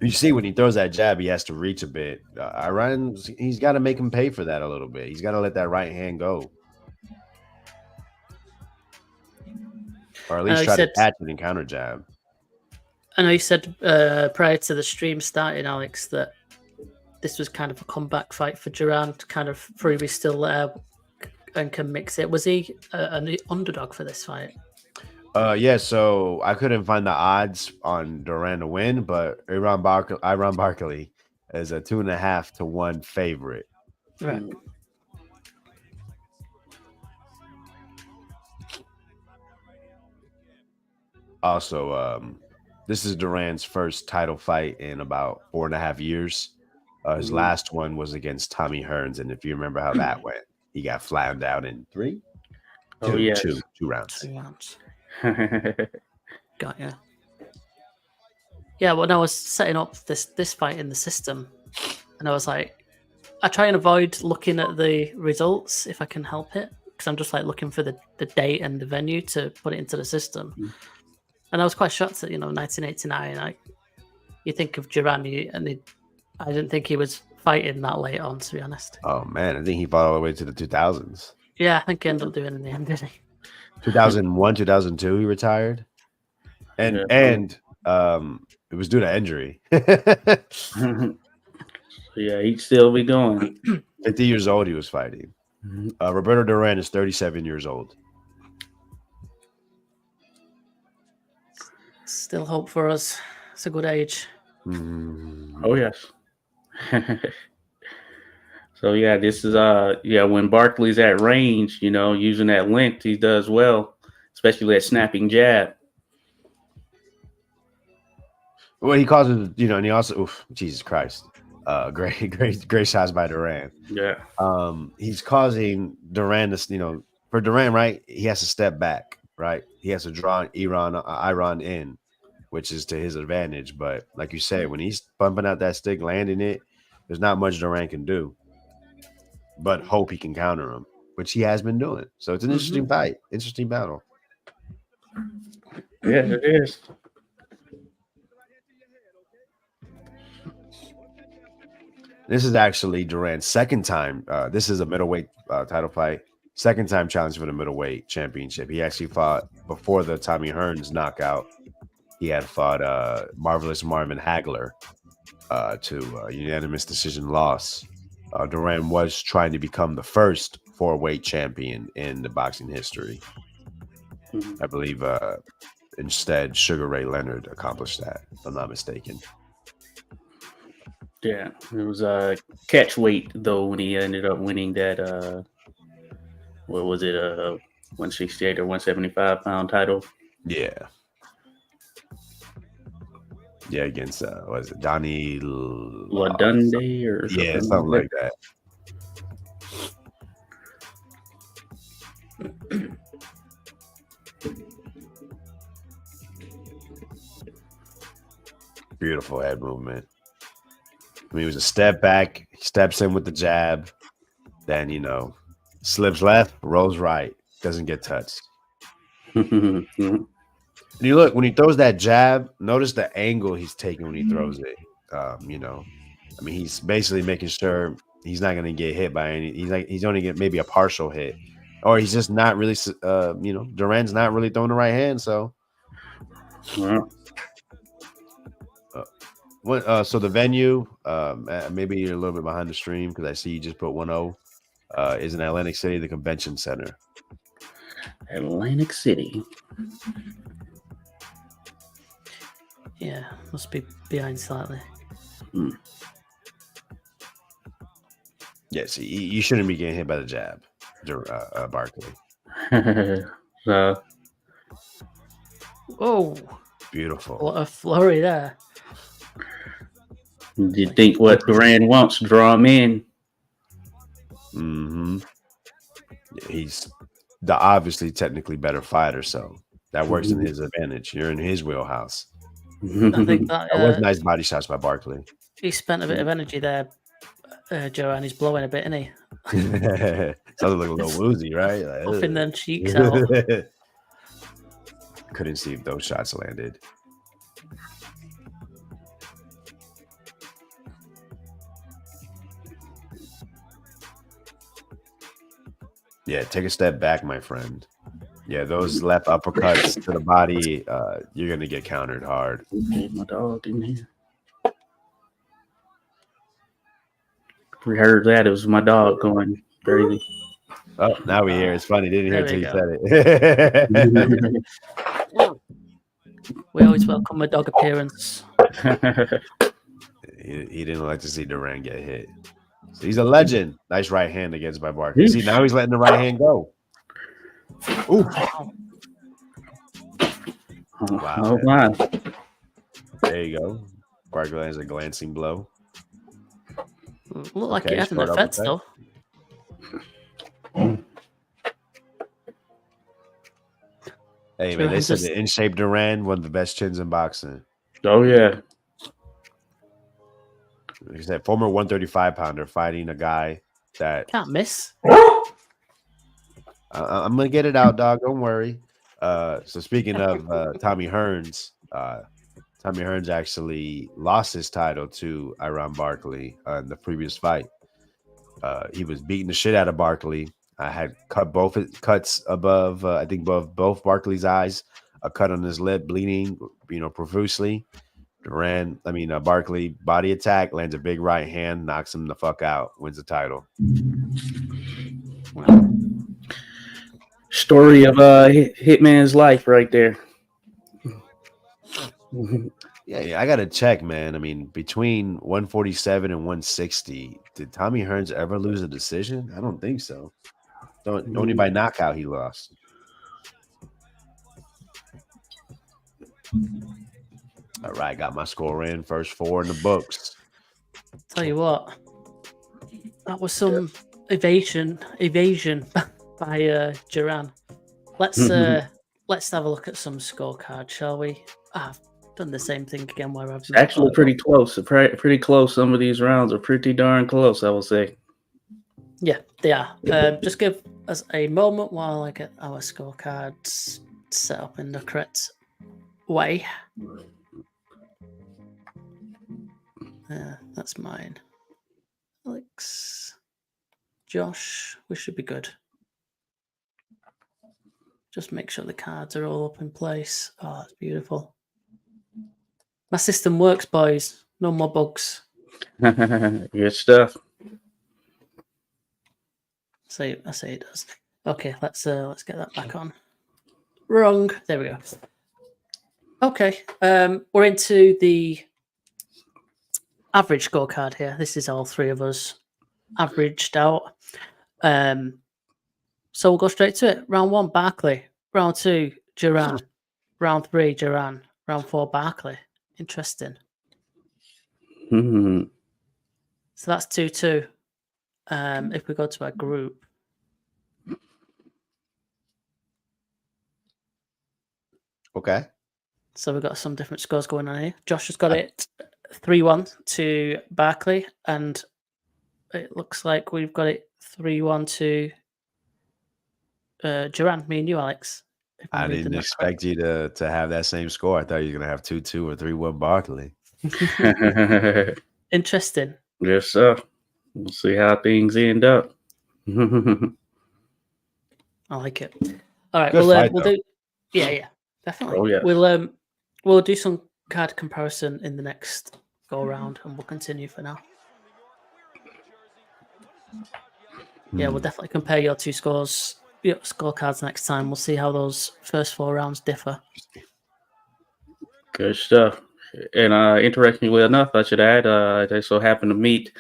You see when he throws that jab, he has to reach a bit. Iran, he's got to make him pay for that a little bit. He's got to let that right hand go. Or at least try to catch it and counter jab. I know you said prior to the stream starting, Alex, that this was kind of a comeback fight for Duran, kind of prove he's still there and can mix it. Was he an underdog for this fight? Yeah, so I couldn't find the odds on Duran to win, but Iran Barkley is a 2.5 to 1 favorite. Right. Also, this is Duran's first title fight in about 4.5 years. His last one was against Tommy Hearns, and if you remember how that went, he got flattened out in 3. Oh, yes. Two rounds. 2 rounds. Got ya. Yeah, when I was setting up this fight in the system, and I was like, I try and avoid looking at the results if I can help it, because I'm just like looking for the date and the venue to put it into the system. And I was quite shocked that 1989. You think of Duran, I didn't think he was fighting that late on, to be honest. Oh man, I think he fought all the way to the 2000s. Yeah, I think he ended up doing it in the end, didn't he? 2001, 2002, he retired, and it was due to injury. Yeah, he'd still be going. 50 years old, he was fighting. Roberto Duran is 37 years old. Still hope for us. It's a good age. Oh yes. So yeah, this is when Barkley's at range, using that length, he does well, especially that snapping jab. Well, he causes, and he also, Jesus Christ, great shots by Duran. Yeah. He's causing Duran to, for Duran, right? He has to step back, right? He has to draw Iran in, which is to his advantage. But like you said, when he's bumping out that stick, landing it, there's not much Duran can do, but hope he can counter him, which he has been doing. So it's an interesting fight, interesting battle. Yeah, it is. This is actually Duran's second time. This is a middleweight title fight. Second time challenge for the middleweight championship. He actually fought before the Tommy Hearns knockout. He had fought Marvelous Marvin Hagler to a unanimous decision loss. Duran was trying to become the first 4-weight champion in the boxing history. I believe instead Sugar Ray Leonard accomplished that, if I'm not mistaken. Yeah, it was catch weight though when he ended up winning that. What was it? 168 or 175 pound title. Yeah. Yeah, against what is it, Donnie Ladunde or something? Something like that. Beautiful head movement. I mean, it was a step back, he steps in with the jab, then slips left, rolls right, doesn't get touched. And you look, when he throws that jab, notice the angle he's taking when he throws it. I mean, he's basically making sure he's not going to get hit by any. He's only get maybe a partial hit, or he's just not really. Duran's not really throwing the right hand. So, so the venue, maybe you're a little bit behind the stream because I see you just put 1-0. Is in Atlantic City, the convention center. Atlantic City. Yeah, must be behind slightly. Yes, you shouldn't be getting hit by the jab, Barkley. Oh, beautiful! What a flurry there. Do you think what Duran wants, draw him in? He's the obviously technically better fighter, so that works in his advantage. You're in his wheelhouse. I think that was nice body shots by Barkley. He spent a bit of energy there, Joe, and he's blowing a bit, isn't he? Sounds like a little woozy, right? Like, puffing them cheeks out. Couldn't see if those shots landed. Yeah, take a step back, my friend. Yeah, those left uppercuts to the body, you're going to get countered hard. My dog in here. We heard that. It was my dog going crazy. Oh, now we hear. It's funny. Didn't hear it until you said it. We always welcome a dog appearance. He didn't like to see Duran get hit. So he's a legend. Nice right hand against by Barkley. See, now he's letting the right hand go. Ooh. Wow. Oh, wow. There you go. Barkley lands a glancing blow. Look like he had an effect, though. Hey, man, Duran they said just- the in shape Duran, one of the best chins in boxing. Oh yeah. Like I said, former 135 pounder fighting a guy that can't miss. I'm gonna get it out, dog. Don't worry. So speaking of Tommy Hearns, Tommy Hearns actually lost his title to Iran Barkley in the previous fight. He was beating the shit out of Barkley. I had cut both cuts above, I think above both Barkley's eyes, a cut on his lip, bleeding, profusely. Barkley body attack, lands a big right hand, knocks him the fuck out, wins the title. Well, Story of Hitman's life right there. Yeah, I gotta check, man. I mean, between 147 and 160, did Tommy Hearns ever lose a decision? I don't think so. Only by knockout he lost. All right, got my score in. First 4 in the books. tell you what, that was some evasion by Duran. Let's have a look at some scorecards, shall we? I've done the same thing again where I've Actually, pretty close. Pretty close. Some of these rounds are pretty darn close, I will say. Yeah, they are. Just give us a moment while I get our scorecards set up in the correct way. That's mine. Alex, Josh, we should be good. Just make sure the cards are all up in place. Oh, that's beautiful. My system works, boys. No more bugs. Good stuff. I say it does. Okay, let's get that back on. Wrong. There we go. Okay, we're into the average scorecard here. This is all three of us averaged out. So we'll go straight to it. Round 1, Barkley. Round 2, Duran. Round 3, Duran. Round 4, Barkley. Interesting. Mm-hmm. So that's 2-2. If we go to our group. Okay. So we've got some different scores going on here. Josh has got it 3-1 to Barkley, and it looks like we've got it 3-1 to Duran, me and you, Alex. I didn't expect you to have that same score. I thought you were going to have 2-2 or 3-1 Barkley. Interesting. Yes, sir. We'll see how things end up. I like it. All right, Good fight, we'll do. Yeah, definitely. Oh, yeah. We'll do some card comparison in the next go round, and we'll continue for now. Yeah, we'll definitely compare your two scores, your scorecards next time. We'll see how those first 4 rounds differ. Good stuff. And interestingly enough, I should add, I so happened to meet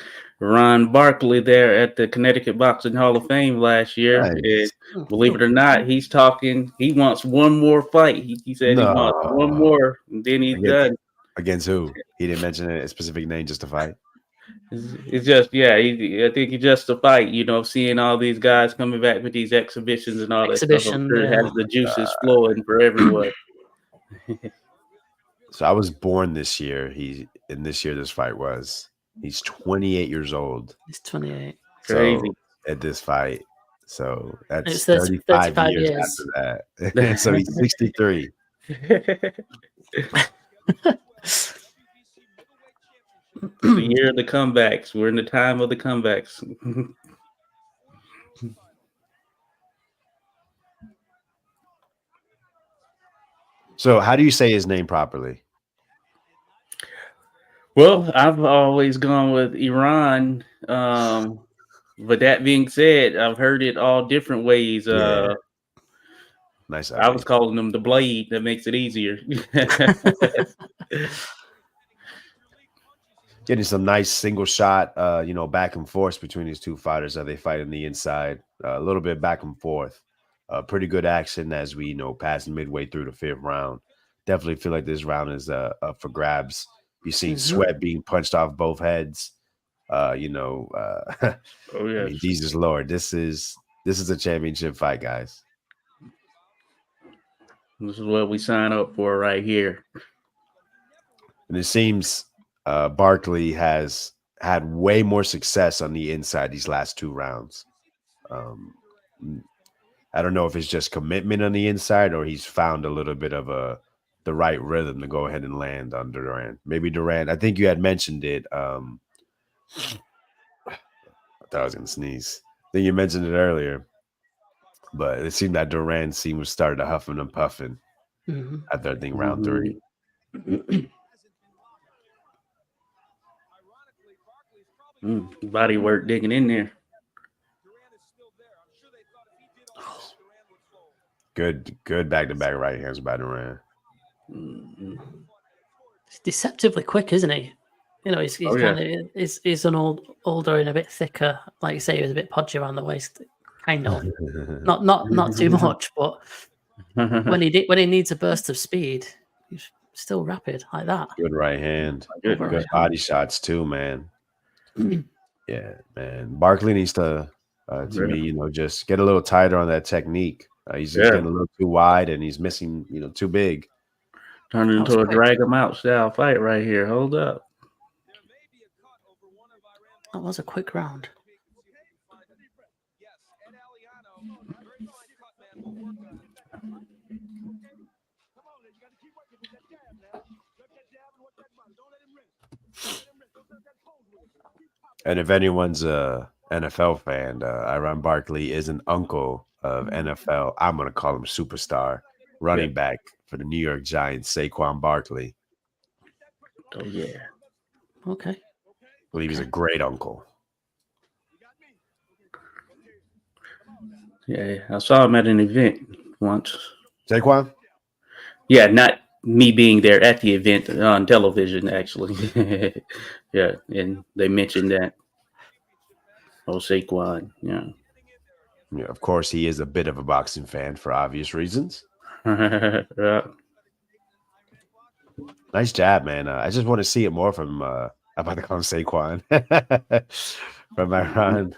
Ron Barkley there at the Connecticut Boxing Hall of Fame last year. Nice. And believe it or not, he's talking. He wants one more fight. He said he wants one more, and then he's done. Against who? He didn't mention a specific name, just a fight. It's just, yeah. I think it's just a fight. Seeing all these guys coming back with these exhibitions and all that stuff. I'm sure it has the juices flowing for everyone. So I was born this year. This fight was. He's 28 years old. He's 28. Crazy. So, at this fight. So that's It's 35 years after that. So he's 63. The year of the comebacks. We're in the time of the comebacks. So how do you say his name properly? Well, I've always gone with Iran. But that being said, I've heard it all different ways. Nice. I was calling him the Blade. That makes it easier. Getting some nice single shot, back and forth between these two fighters as they fight on the inside. A little bit back and forth. Pretty good action as we pass midway through the 5th round. Definitely feel like this round is up for grabs. You've seen sweat being punched off both heads. Oh yeah, I mean, Jesus Lord, this is a championship fight, guys. This is what we sign up for right here. And it seems Barkley has had way more success on the inside these last 2 rounds. I don't know if it's just commitment on the inside or he's found a little bit of the right rhythm to go ahead and land on Duran. Maybe Duran. I think you had mentioned it. I thought I was gonna sneeze. I think you mentioned it earlier, but it seemed that Duran started huffing and puffing after I think round 3. Body work digging in there. Good back-to-back right hands by Duran. He's deceptively quick, isn't he? You know, he's kind of he's an older and a bit thicker. Like you say, he was a bit podgy around the waist, kind of. not too much, but when he needs a burst of speed, he's still rapid like that. Good right hand. Good body shots too, man. Yeah, man. Barkley needs to me, just get a little tighter on that technique. He's just getting a little too wide and he's missing, too big. Turning into a drag him out style fight right here. Hold up. That was a quick round. And if anyone's a NFL fan, Iran Barkley is an uncle of NFL. I'm going to call him superstar running back for the New York Giants, Saquon Barkley. Oh, yeah. Okay. I believe he's a great uncle. Yeah, I saw him at an event once. Saquon? Yeah, not me being there at the event on television, actually. Yeah, and they mentioned that. Oh, Saquon, yeah. Yeah, of course, he is a bit of a boxing fan for obvious reasons. Yeah. Nice jab, man. I just want to see it more from, I'm about to call him Saquon, from Iran.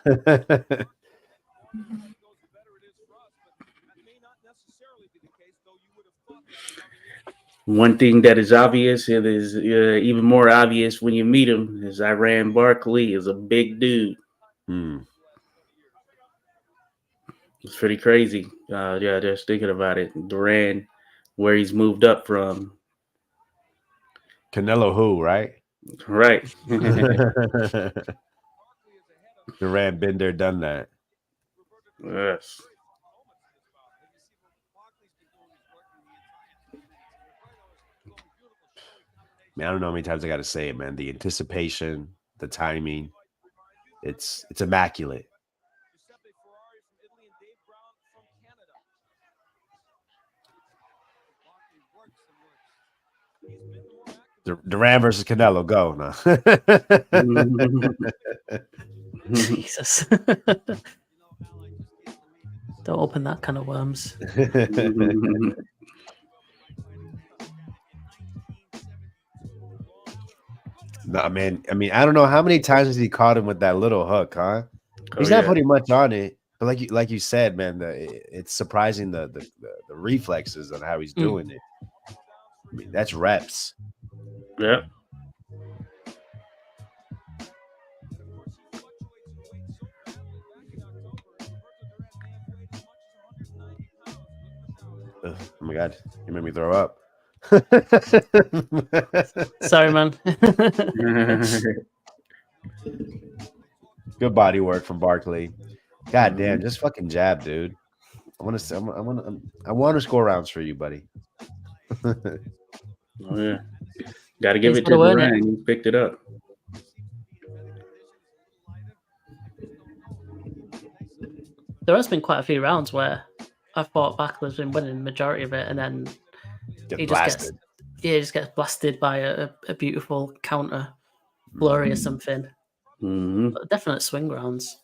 One thing that is obvious, it is even more obvious when you meet him, is Iran Barkley is a big dude. It's pretty crazy. Yeah, just thinking about it. Duran, where he's moved up from. Canelo who, right? Right. Duran been there, done that. Yes. Man, I don't know how many times I got to say it, man. The anticipation, the timing, it's immaculate. Duran versus Canelo, go. No. Jesus. Don't open that kind of worms. Nah, man. I mean, I don't know how many times has he caught him with that little hook, huh? He's not putting much on it, but like you said, man, it's surprising the reflexes on how he's doing it. I mean, that's reps. Yeah. Oh my God, you made me throw up. Sorry, man. Good body work from Barkley. God damn, just fucking jab, dude. I want to score rounds for you, buddy. Oh yeah, got to give it to Duran. He picked it up. There has been quite a few rounds where I thought Barkley's been winning the majority of it, and then he just gets blasted by a beautiful counter flurry or something. Definite swing rounds.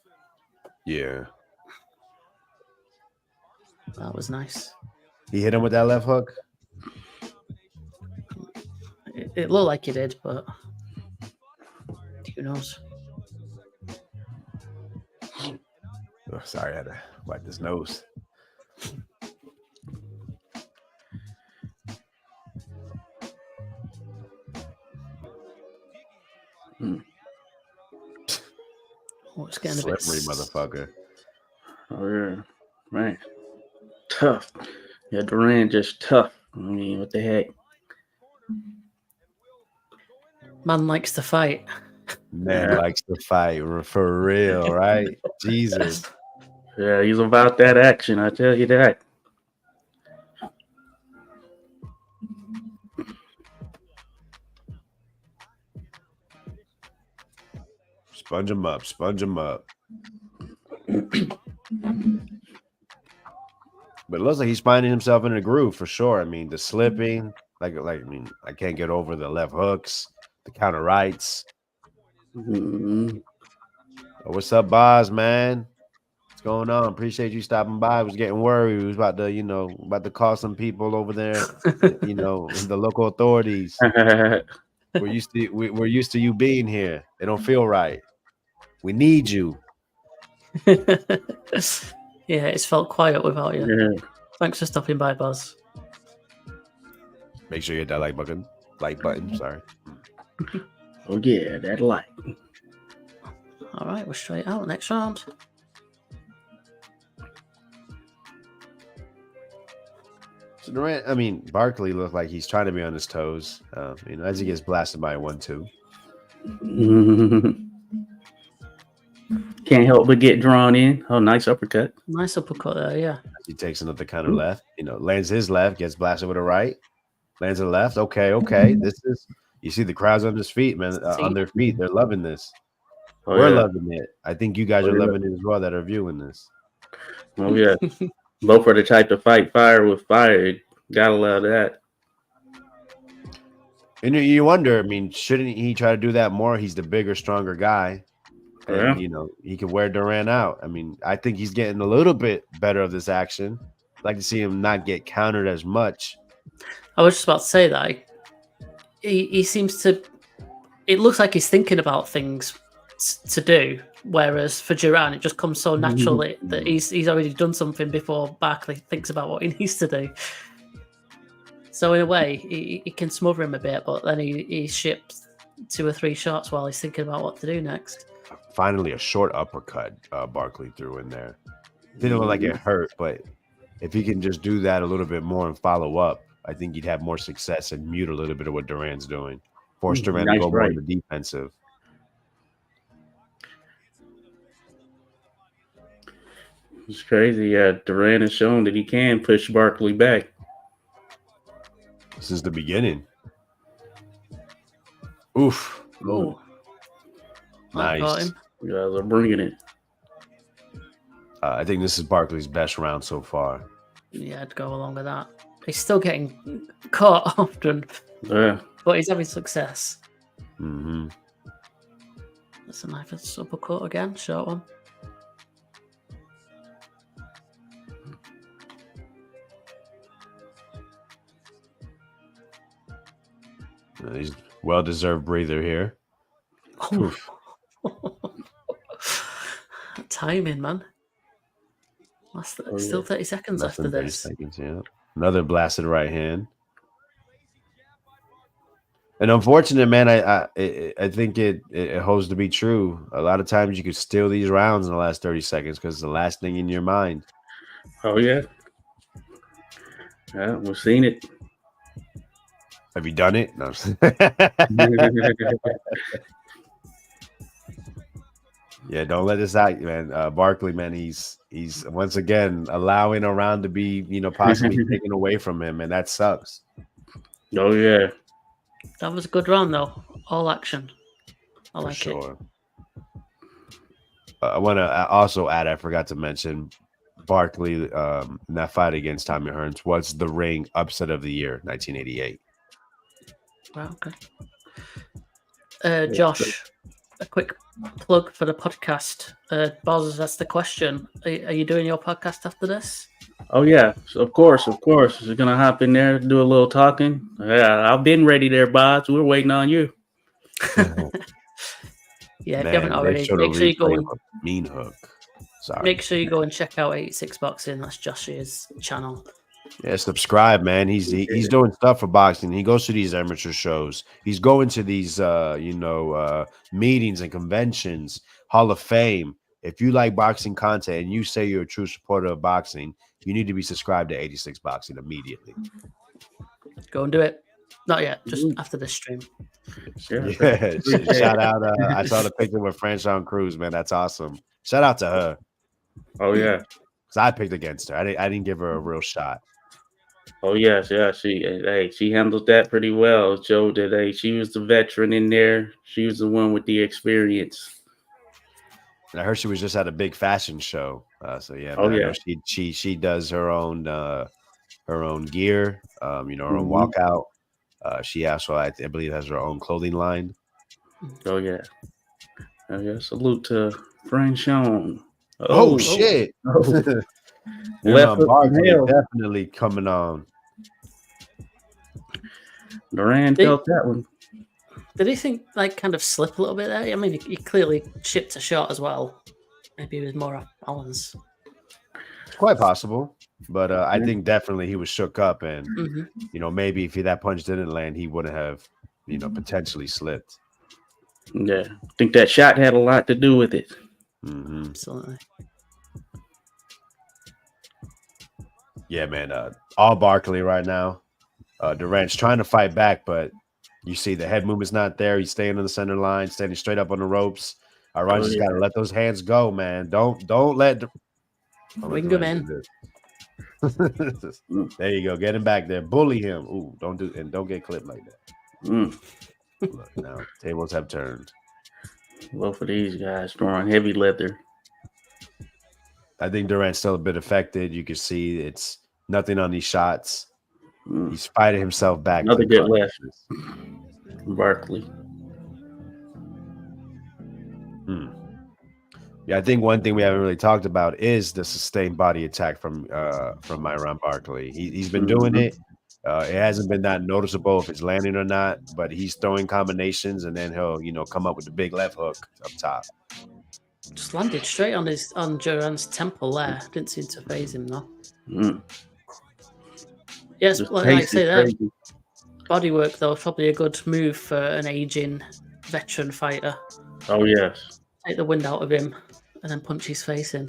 Yeah, that was nice. He hit him with that left hook. It looked like he did, but who knows? Oh, sorry, I had to wipe this nose. Hmm. Oh, it's getting a bit Slippery motherfucker. Oh yeah, man, tough. Yeah, Duran just tough. I mean, what the heck? Man likes to fight. Man Yeah. likes to fight for real, right? Jesus. Yeah, he's about that action. I tell you that. Sponge him up. Sponge him up. But it looks like he's finding himself in a groove for sure. I mean, the slipping, I mean, I can't get over the left hooks, the counter rights. Mhm. Oh, what's up, Boz, man? What's going on? Appreciate you stopping by. I was getting worried. We was about to call some people over there, the local authorities. We're used to you being here. They don't feel right. We need you. Yeah, it's felt quiet without you. Yeah. Thanks for stopping by, Buzz. Make sure you hit that like button. Sorry. Oh yeah, that light. All right, we're straight out. Next round. So Durant, I mean, Barkley looked like he's trying to be on his toes. As he gets blasted by a 1-2. Can't help but get drawn in. Oh, nice uppercut. Nice uppercut there, yeah. He takes another counter left. Lands his left, gets blasted with a right. Lands a left. Okay. You see the crowd's on his feet, man. On their feet, they're loving this. Oh, We're yeah. loving it. I think you guys are loving it as well that are viewing this. Oh yeah. Both are the type to fight fire with fire. Gotta love that. And you wonder, I mean, shouldn't he try to do that more? He's the bigger, stronger guy. And, he could wear Duran out. I mean, I think he's getting a little bit better of this action. I'd like to see him not get countered as much. I was just about to say that. He seems to... It looks like he's thinking about things to do, whereas for Duran, it just comes so naturally that he's already done something before Barkley thinks about what he needs to do. So in a way, he can smother him a bit, but then he ships 2 or 3 shots while he's thinking about what to do next. Finally, a short uppercut Barkley threw in there. Didn't look like it hurt, but if he can just do that a little bit more and follow up, I think he'd have more success and mute a little bit of what Duran's doing. Force Duran to go more in the defensive. It's crazy. Yeah, Duran has shown that he can push Barkley back. Since the beginning. Oof. Oh. Nice. You guys are bringing it. I think this is Barkley's best round so far. Yeah, I'd go along with that. He's still getting caught often, Yeah. but he's having success. Mm-hmm. That's a nice uppercut again, short one. He's well-deserved breather here. Oof. Timing, man. Still 30 seconds Less after than 30 this. seconds, yeah. Another blasted right hand. And unfortunate, man, I think it holds to be true. A lot of times you could steal these rounds in the last 30 seconds because it's the last thing in your mind. Oh yeah. Yeah, we've seen it. Have you done it? No. Yeah, don't let this out, man. Barkley, man, he's once again allowing a round to be, possibly taken away from him, and that sucks. Oh yeah. That was a good round, though. All action. I like it. I want to also add, I forgot to mention, Barkley in that fight against Tommy Hearns was the ring upset of the year, 1988. Wow, okay. Josh, a quick plug for the podcast. Boz asked the question. Are you doing your podcast after this? Oh yeah, of course. We're gonna hop in there, do a little talking. Yeah, I've been ready there, Boz. We're waiting on you. Yeah, if you haven't already, make sure you go and mean hook. Sorry. Make sure you go and check out 86 Boxing. That's Josh's channel. Yeah, subscribe, man. He's doing stuff for boxing. He goes to these amateur shows. He's going to these meetings and conventions, Hall of Fame. If you like boxing content and you say you're a true supporter of boxing, you need to be subscribed to 86 Boxing immediately. Go and do it. Not yet, just after this stream. Sure. Yeah, shout out. I saw the picture with Franchon Cruz, man. That's awesome. Shout out to her. Oh yeah. Because I picked against her. I didn't give her a real shot. Oh yes, yeah. She handled that pretty well. It showed that she was the veteran in there. She was the one with the experience. And I heard she was just at a big fashion show. So yeah, Oh, man, I yeah. know she does her own gear. Her own Mhm. walkout. She also, I believe, has her own clothing line. Oh yeah. Oh yeah. Salute to Franchon. Oh shit! Oh. Yeah, Left man, hook from Barkley hell. definitely coming on. Duran felt that one. Did he think kind of slip a little bit there? I mean, he clearly shipped a shot as well. Maybe he was more off balance. It's quite possible, but I think definitely he was shook up, and Mhm. maybe if that punch didn't land, he wouldn't have potentially slipped. Yeah. I think that shot had a lot to do with it. Absolutely. Yeah, man. All Barkley right now. Duran's trying to fight back, but you see the head movement's not there. He's staying on the center line, standing straight up on the ropes. Ron just got to let those hands go, man. Don't let. Ring him in. There you go. Get him back there. Bully him. Ooh, don't get clipped like that. Look, now tables have turned. Well, for these guys throwing heavy leather. I think Duran's still a bit affected. You can see it's nothing on these shots. He's fighting himself back. Another good left. Barkley. Yeah, I think one thing we haven't really talked about is the sustained body attack from Myron Barkley. He's been doing it. It hasn't been that noticeable if it's landing or not, but he's throwing combinations and then he'll come up with the big left hook up top. Just landed straight on Duran's temple there. Didn't seem to phase him though. Yes, like I say there. Bodywork though, probably a good move for an aging veteran fighter. Oh yes. Take the wind out of him and then punch his face in.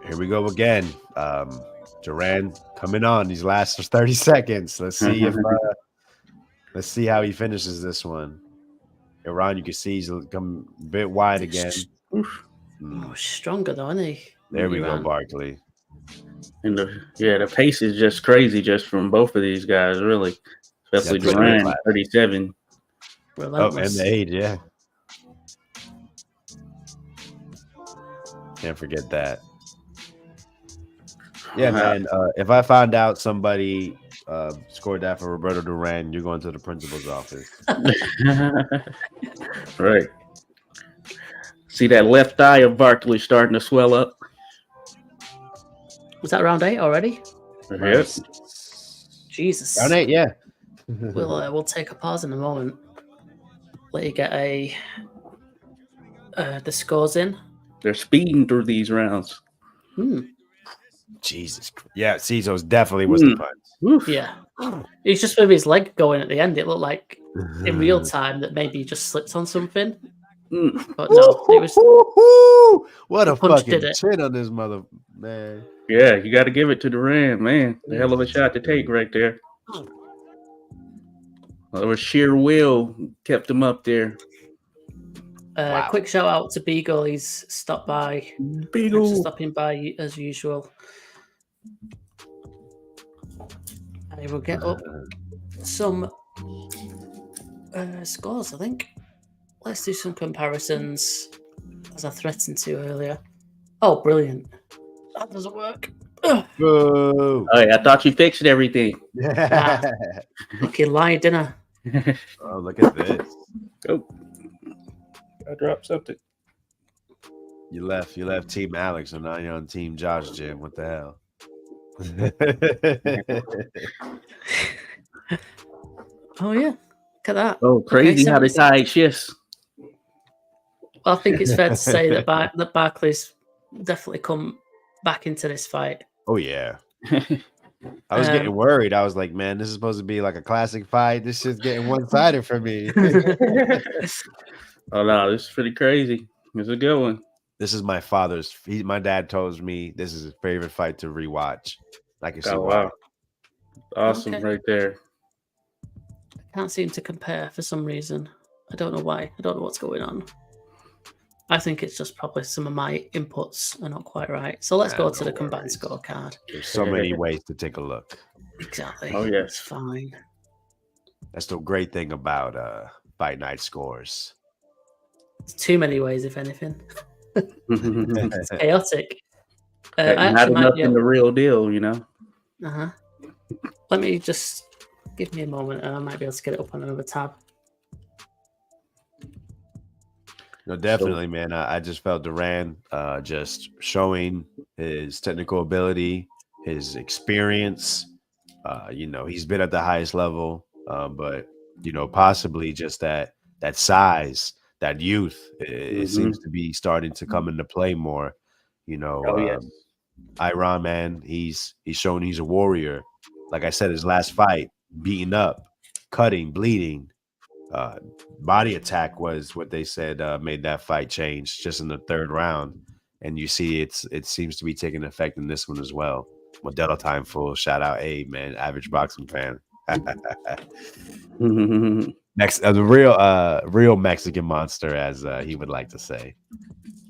Here we go again. Duran coming on these last 30 seconds. Let's see let's see how he finishes this one. Iran, you can see he's come a bit wide again. Stronger though, isn't he? There we go, Barkley. And the pace is just crazy, just from both of these guys, really. Especially Duran, 37. Relentless. And the age, yeah. Can't forget that. Yeah, man. If I find out somebody scored that for Roberto Duran, you're going to the principal's office. Right. See that left eye of Barkley starting to swell up. Was that round 8 already? Yes. Jesus. Round 8, yeah. We'll take a pause in a moment. Let you get the scores in. They're speeding through these rounds. Jesus. Yeah, Cizo's definitely was the punch. Yeah. He's just with his leg going at the end. It looked like in real time that maybe he just slipped on something. But no, it was. What a fucking chin on this mother, man. Yeah, you got to give it to Duran, man. The hell of a shot to take right there. Well, it was sheer will kept him up there. Wow. Quick shout out to Beagle. He's stopped by. Beagle. Stopping by as usual. I will get up some scores, I think. Let's do some comparisons, as I threatened to earlier. Oh, brilliant. That doesn't work. Boo. Oh, yeah, I thought you fixed everything. Fucking lie, didn't I? Oh, look at this. Oh. I dropped something. You left Team Alex, and now you're on Team Josh Jim. What the hell? Oh, yeah. Look at that. Oh, crazy how they tie shifts. Well, I think it's fair to say that Barkley's definitely come back into this fight. Oh, yeah. I was getting worried. I was like, man, this is supposed to be like a classic fight. This shit's getting one-sided for me. Oh no, this is pretty crazy. It's a good one. This is my father's. My dad told me this is his favorite fight to rewatch. I can see Oh why. wow, awesome Okay. right there. Can't seem to compare for some reason. I don't know why. I don't know what's going on. I think it's just probably some of my inputs are not quite right. So let's go to the combined scorecard. There's so many ways to take a look. Exactly. Oh, yes. It's fine. That's the great thing about Fight Night scores. It's too many ways, if anything. It's chaotic. I Not actually might enough be in the real deal, you know. Uh-huh. Let me just give me a moment and I might be able to get it up on another tab. No, definitely, man. I just felt Duran just showing his technical ability, his experience. He's been at the highest level, but possibly just that size, that youth, it seems to be starting to come into play more. Oh yes. Iran, man, he's shown he's a warrior. Like I said, his last fight, beaten up, cutting, bleeding. Body attack was what they said made that fight change just in the third round, and you see it seems to be taking effect in this one as well. Modelo time full. Shout out, man, average boxing fan. Next, the real Mexican monster, as he would like to say,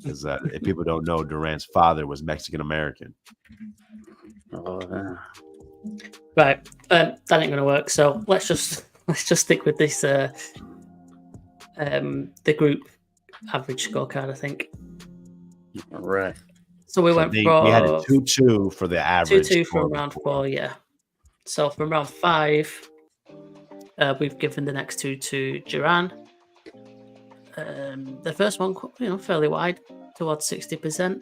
because if people don't know, Duran's father was Mexican American. Oh, Right. That ain't gonna work. So let's just stick with this the group average scorecard, I think. all right. So we We had a 2-2 for the average. 2-2 from round 4, yeah. So from round 5, we've given the next 2 to Duran. The first one, fairly wide, towards 60%.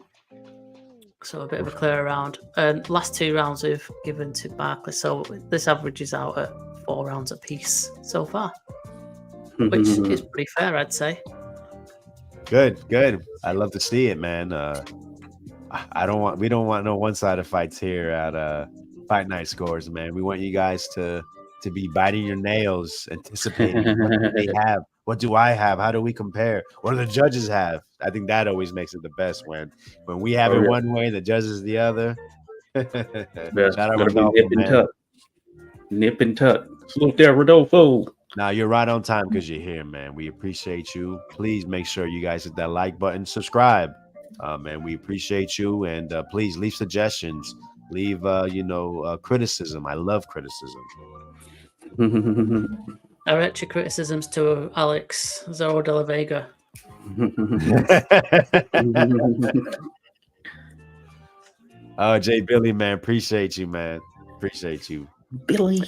So a bit of a clearer round. And last 2 rounds we've given to Barkley. So this averages out at 4 rounds apiece so far, which is pretty fair, I'd say. Good. I love to see it, man. We don't want no one-sided fights here at Fight Night Scores, man. We want you guys to be biting your nails, anticipating what do they have. What do I have? How do we compare? What do the judges have? I think that always makes it the best when we have it one way, the judges the other. Shout out Rodolfo, nip and tuck. Nip and tuck. Salute there, Rodolfo. Now you're right on time because you're here, man. We appreciate you. Please make sure you guys hit that like button, subscribe, man. We appreciate you, and please leave suggestions. Leave criticism. I love criticism. Direct your criticisms to Alex Zorro de la Vega. Oh, Jay Billy, man, appreciate you, man. Appreciate you, Billy.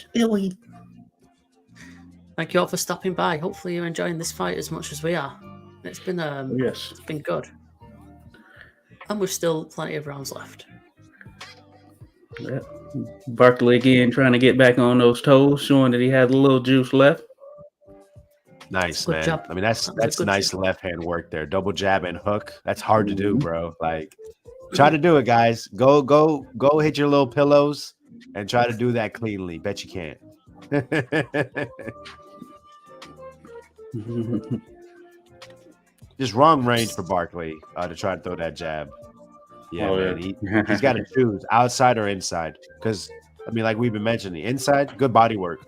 Thank you all for stopping by. Hopefully you're enjoying this fight as much as we are. It's been Yes. it's been good, and we've still plenty of rounds left. Yeah. Barkley again trying to get back on those toes, showing that he had a little juice left. nice, Good man. job. I mean, that's That was a good nice job. left hand work there. Double jab and hook. That's hard to do, bro. Like, try to do it, guys. Go hit your little pillows and try to do that cleanly. Bet you can't. Just wrong range for Barkley to try to throw that jab. Yeah, man. He's got to choose outside or inside. Because, I mean, like we've been mentioning, inside, good body work.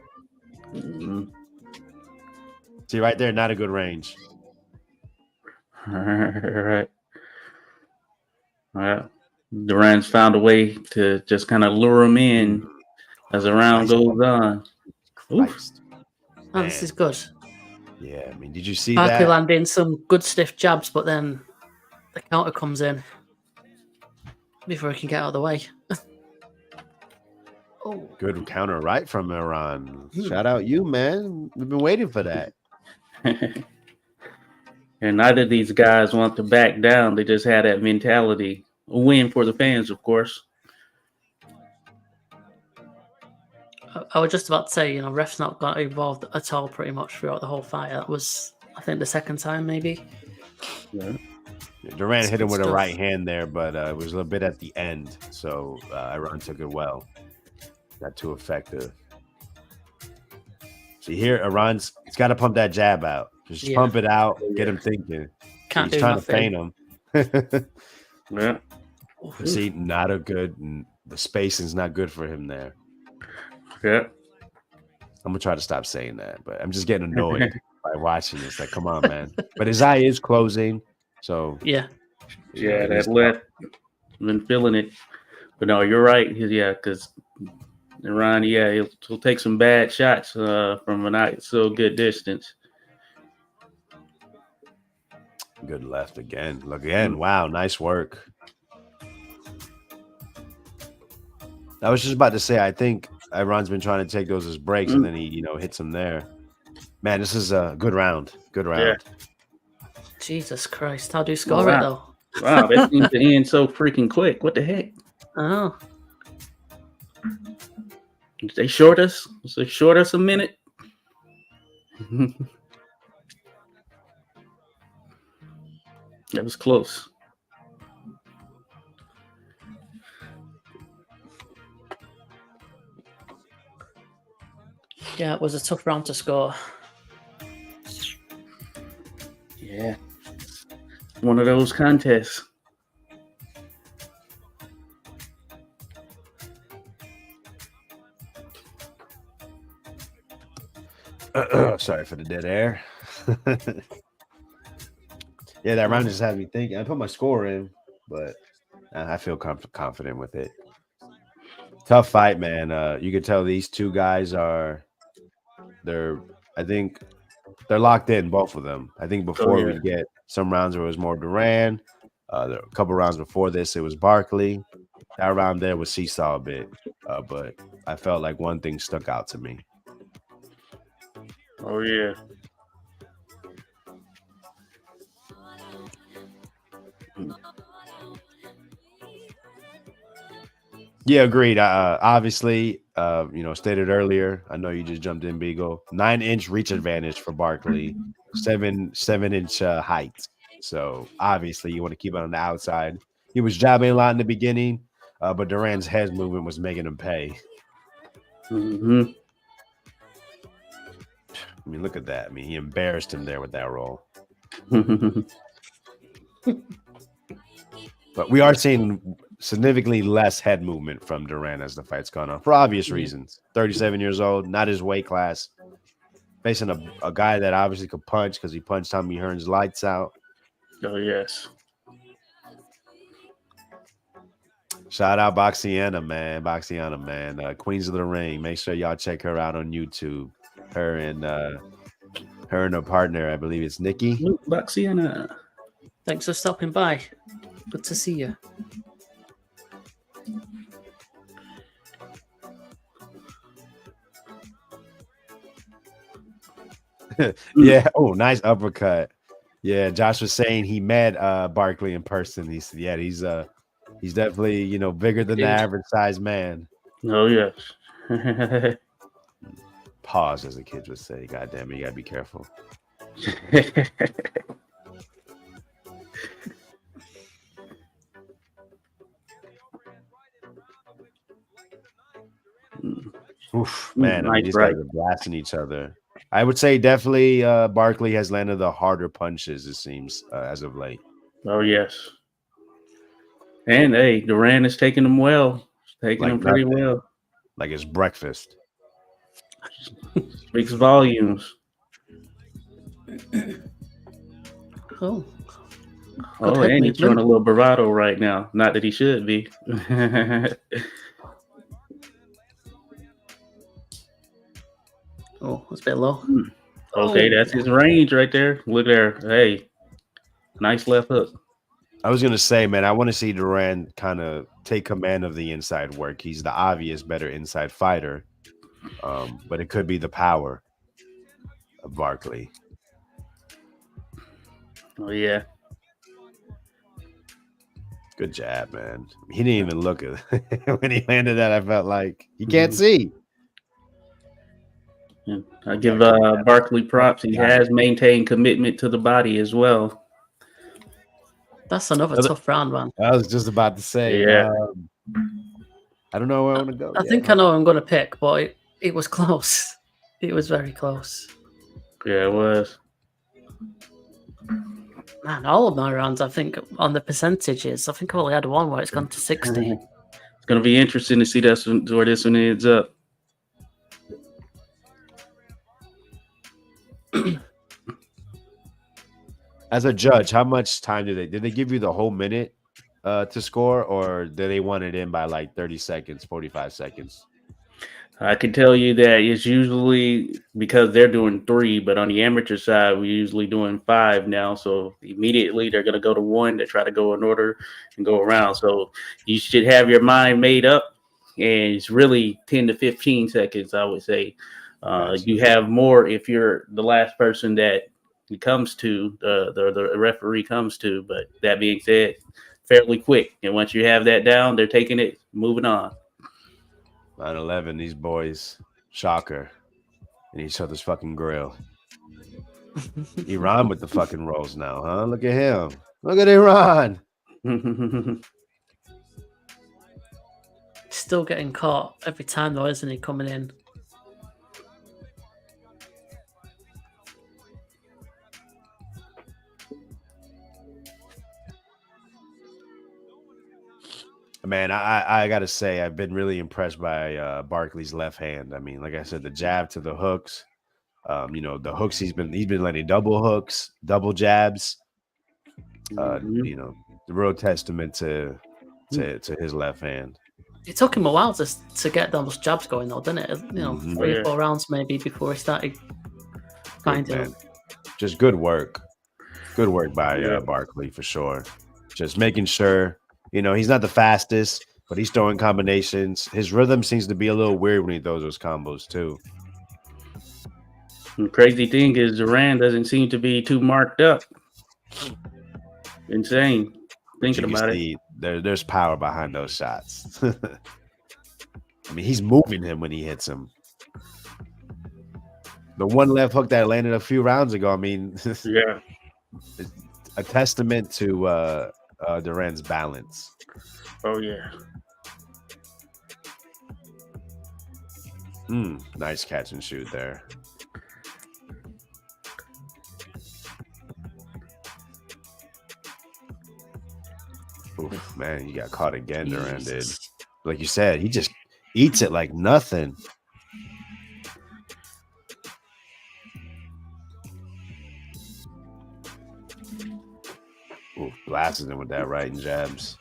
See, right there, not a good range. All right. Well, Duran's found a way to just kind of lure him in as the round goes on. Christ. Oh, this is good. Yeah, I mean, did you see Barkley that? landing some good stiff jabs, but then the counter comes in before he can get out of the way. Oh, Good counter right from Iran. Shout out you, man. We've been waiting for that. And neither of these guys want to back down. They just had that mentality. A win for the fans, of course. I was just about to say, refs not got involved at all pretty much throughout the whole fight. That was, I think, the second time maybe. Yeah. Duran hit him with a stuff. right hand there, but it was a little bit at the end. So Iran took it well. Not too effective. See here, Iran's he's got to pump that jab out. Just pump it out, get him thinking. Can't he's do trying nothing. to feint him. Yeah. See, not a good. The spacing's not good for him there. Yeah. I'm gonna try to stop saying that, but I'm just getting annoyed by watching this. Like, come on, man. But his eye is closing, so Yeah. That left. Been feeling it, but no, you're right. Yeah, because Duran, he'll take some bad shots from a not so good distance. Good left again. Look again. Wow, nice work. I was just about to say, I think Iran's been trying to take those as breaks, and then he, hits him there. Man, this is a good round. Good round. Yeah. Jesus Christ. How do you score it, though? Wow, that seems to end so freaking quick. What the heck? Oh. They short us? They short us a minute? That was close. Yeah, it was a tough round to score. Yeah. One of those contests. Sorry for the dead air. Yeah, that round just had me thinking. I put my score in, but I feel confident with it. Tough fight, man. You could tell these two guys I think they're locked in, both of them. I think before we get some rounds where it was more Duran. A couple rounds before this, it was Barkley. That round there was seesaw a bit, but I felt like one thing stuck out to me. Oh, yeah. Yeah, agreed. Obviously, stated earlier, I know you just jumped in, Beagle. 9-inch reach advantage for Barkley, 7-inch height. So obviously, you want to keep it on the outside. He was jabbing a lot in the beginning, but Duran's head movement was making him pay. Mm-hmm. I mean, look at that. I mean, he embarrassed him there with that roll. But we are seeing significantly less head movement from Duran as the fight's gone on for obvious reasons. 37 years old, not his weight class. Facing a guy that obviously could punch because he punched Tommy Hearn's lights out. Oh, yes. Shout out Boxiana, man. Queens of the Ring. Make sure y'all check her out on YouTube. Her and her partner, I believe it's Nikki. Boxiana. Thanks for stopping by. Good to see you. Yeah. Oh, nice uppercut. Yeah, Josh was saying he met Barkley in person. He said, yeah, he's definitely bigger than the average size man. Oh, yes. Pause, as the kids would say. God damn it, you gotta be careful. Oof, man, I mean, these guys are blasting each other. I would say definitely Barkley has landed the harder punches, it seems, as of late. Oh, yes. And, hey, Duran is taking them well. Taking them pretty well. Like it's breakfast. Speaks volumes. Oh. Oh, and he's doing a little bravado right now. Not that he should be. Oh, that's a bit low. Okay, that's his range right there. Look there. Hey, nice left hook. I was going to say, man, I want to see Duran kind of take command of the inside work. He's the obvious better inside fighter, but it could be the power of Barkley. Oh, yeah. Good jab, man. He didn't even look at it. When he landed that, I felt like he can't see. Yeah. I give Barkley props. He has maintained commitment to the body as well. That's another tough round, man. I was just about to say. Yeah. I don't know where I want to go. I think I know who I'm going to pick, but it was close. It was very close. Yeah, it was. Man, all of my rounds, I think, on the percentages, I think I only had one where it's gone to 60. It's going to be interesting to see where this one ends up. As a judge, how much time did they give you the whole minute to score, or did they want it in by like 30 seconds, 45 seconds? I can tell you that it's usually because they're doing 3, but on the amateur side, we're usually doing 5 now. So immediately they're going to go to 1 to try to go in order and go around. So you should have your mind made up, and it's really 10 to 15 seconds, I would say. You have more if you're the last person that it comes to, the referee comes to. But that being said, fairly quick. And once you have that down, they're taking it, moving on. 9/11, these boys, shocker, in each other's fucking grill. Iran with the fucking rolls now, huh? Look at him. Look at Iran. Still getting caught every time, though, isn't he, coming in? Man, I gotta say, I've been really impressed by Barkley's left hand. I mean, like I said, the jab to the hooks. The hooks he's been letting double hooks, double jabs. The real testament to his left hand. It took him a while to get those jabs going, though, didn't it? 3 or 4 rounds maybe before he started finding. Just good work. Good work by Barkley for sure. Just making sure. He's not the fastest, but he's throwing combinations. His rhythm seems to be a little weird when he throws those combos too. The crazy thing is Duran doesn't seem to be too marked up. Insane. Thinking about it. There's power behind those shots. I mean, he's moving him when he hits him. The one left hook that landed a few rounds ago, I mean, yeah, a testament to Duran's balance. Oh yeah. Nice catch and shoot there. Oof, man, he got caught again. Duran did. Like you said, he just eats it like nothing. Ooh, blasted him with that right and jabs.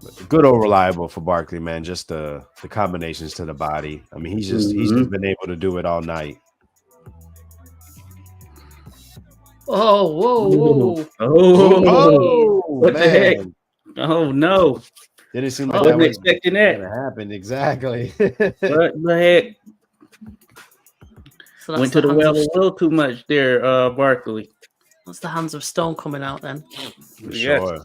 But good or reliable for Barkley, man. Just the combinations to the body. I mean, he's just been able to do it all night. Oh, whoa. Oh, what man. the heck? Oh no. Didn't seem like I wasn't expecting that. Happened exactly. What the heck? So went to the well a little too much there, Barkley. That's the hands of stone coming out then. For sure.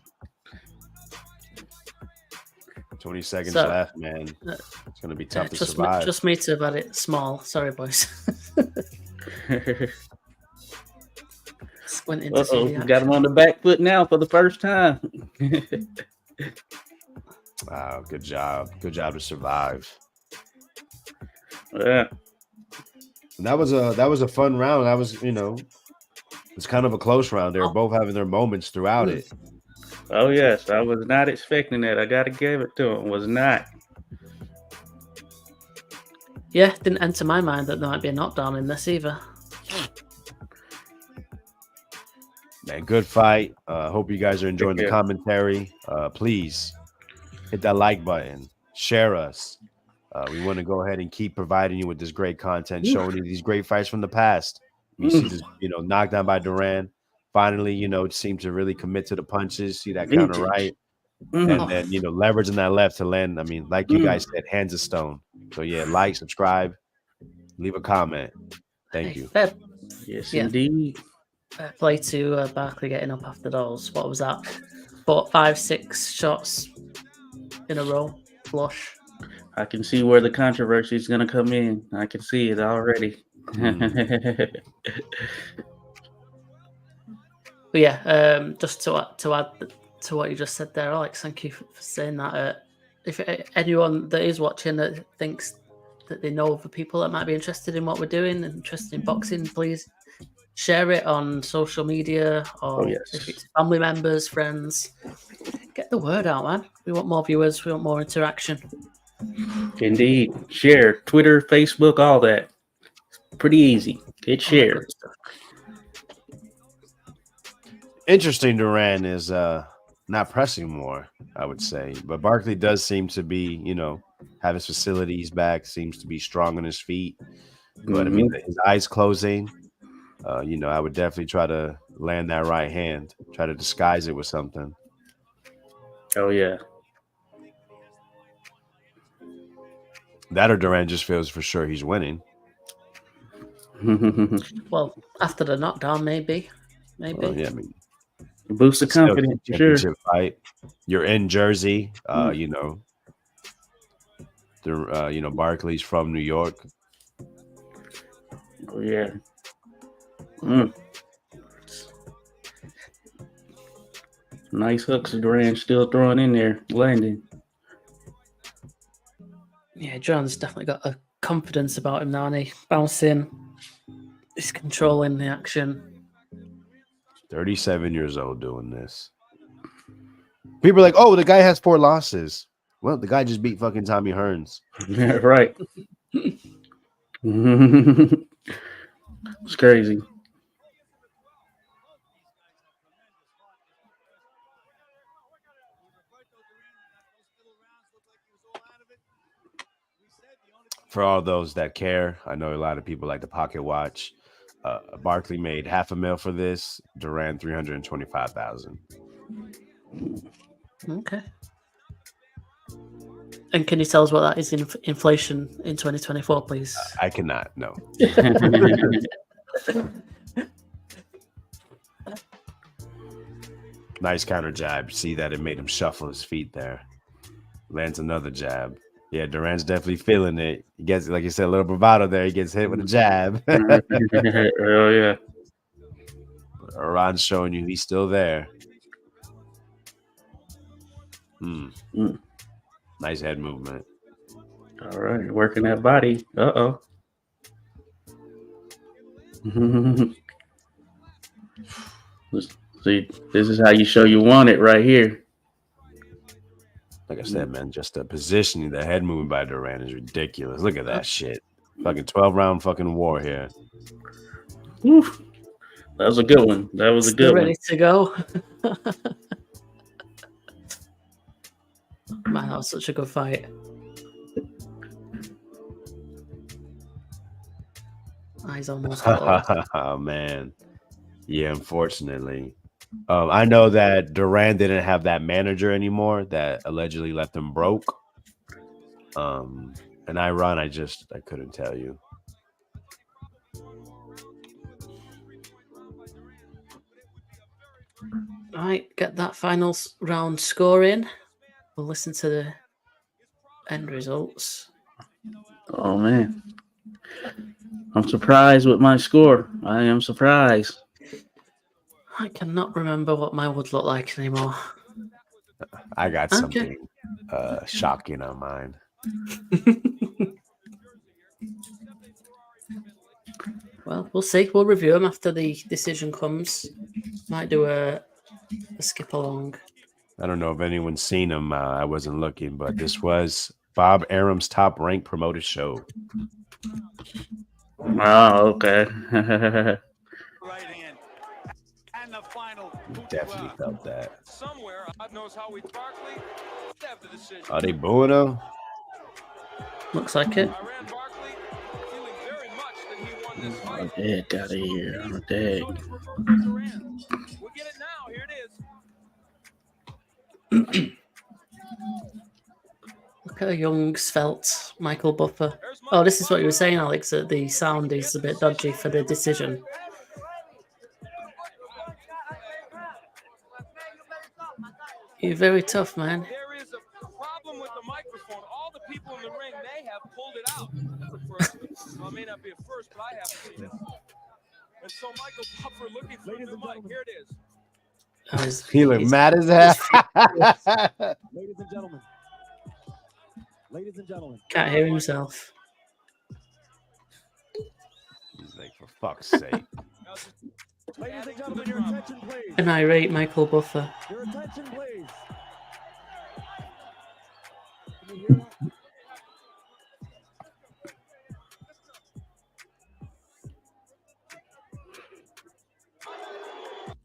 20 seconds left, man. It's going to be tough to survive. Just me to have had it small. Sorry, boys. Went into got him on the back foot now for the first time. Wow, good job. Good job to survive. Yeah. And that was a fun round. That was, it's kind of a close round. They were both having their moments throughout it. Oh yes, I was not expecting that. I gotta give it to him. Was not. Yeah, didn't enter my mind that there might be a knockdown in this either. Man, good fight. Hope you guys are enjoying the commentary. Please hit that like button. Share us. We want to go ahead and keep providing you with this great content, showing you these great fights from the past. You see this, knockdown by Duran. Finally, seemed to really commit to the punches. See that counter right, and then leveraging that left to land. I mean, like you guys said, hands of stone. So yeah, like, subscribe, leave a comment. Thank you. Yes, indeed. Play to Barkley getting up after those. What was that? 4, 5, 6 shots in a row, flush. I can see where the controversy is going to come in. I can see it already. But yeah, just to add to what you just said there, Alex, thank you for saying that. If anyone that is watching that thinks that they know other people that might be interested in what we're doing, interested in boxing, please share it on social media, or if it's family members, friends, get the word out, man. We want more viewers, we want more interaction. Indeed. Share Twitter, Facebook, all that. Pretty easy. Hit share. Interesting. Duran is not pressing more, I would say, but Barkley does seem to be, have his facilities back, seems to be strong on his feet. But I mean, his eyes closing. I would definitely try to land that right hand, try to disguise it with something. Oh yeah. That or Duran just feels for sure he's winning. Well, after the knockdown, maybe. Well, yeah, I mean, boost the confidence. Sure. Fight. You're in Jersey. Barkley's from New York. Oh yeah. Nice hooks. Duran still throwing in there, landing. Yeah, Duran's definitely got a confidence about him now, and he bouncing. He's controlling the action. 37 years old doing this. People are like, oh, the guy has 4 losses. Well, the guy just beat fucking Tommy Hearns. Yeah, right. It's crazy. For all those that care, I know a lot of people like to pocket watch. Barkley made $500,000 for this. Duran $325,000. Okay. And can you tell us what that is in inflation in 2024, please? I cannot. No. Nice counter jab. See that it made him shuffle his feet there. Lands another jab. Yeah, Duran's definitely feeling it. He gets, like you said, a little bravado there. He gets hit with a jab. Oh yeah. Duran's showing you he's still there. Nice head movement. All right, working that body. Uh-oh. See, this is how you show you want it right here. Like I said, man, just the positioning, the head movement by Duran is ridiculous. Look at that shit. Fucking 12-round fucking war here. Oof. That was a good one. That was a good one. Ready to go. Man, that was such a good fight. Eyes almost closed. Oh, man. Yeah, unfortunately. I know that Duran didn't have that manager anymore that allegedly left him broke. And I couldn't tell you. All right, get that final round score in. We'll listen to the end results. Oh, man. I'm surprised with my score. I am surprised. I cannot remember what mine would look like anymore. I got something shocking on mine. Well, we'll see. We'll review them after the decision comes. Might do a skip along. I don't know if anyone's seen him. I wasn't looking, but this was Bob Arum's top ranked promoted show. Oh, okay. Definitely felt that. Somewhere, God knows how we Barkley have the decision. Are they booing him? Looks like it. Iran Barkley feeling very much that he won this Oh, fight. dead out of here. Oh, dead. We'll get it now. Here it is. Look at a young, svelte Michael Buffer. Oh, this is what you were saying, Alex, that the sound is a bit dodgy for the decision. You're very tough, man. There is a problem with the microphone. All the people in the ring may have pulled it out. Well, it may not be a first, but I have seen it. And so Michael Buffer looking for the mic. Here it is. He looked mad as hell. Ladies and gentlemen. Ladies and gentlemen. Can't hear himself. He's like, for fuck's sake. Ladies and gentlemen, your attention, please. An irate Michael Buffer. Your attention, please. Can you hear that?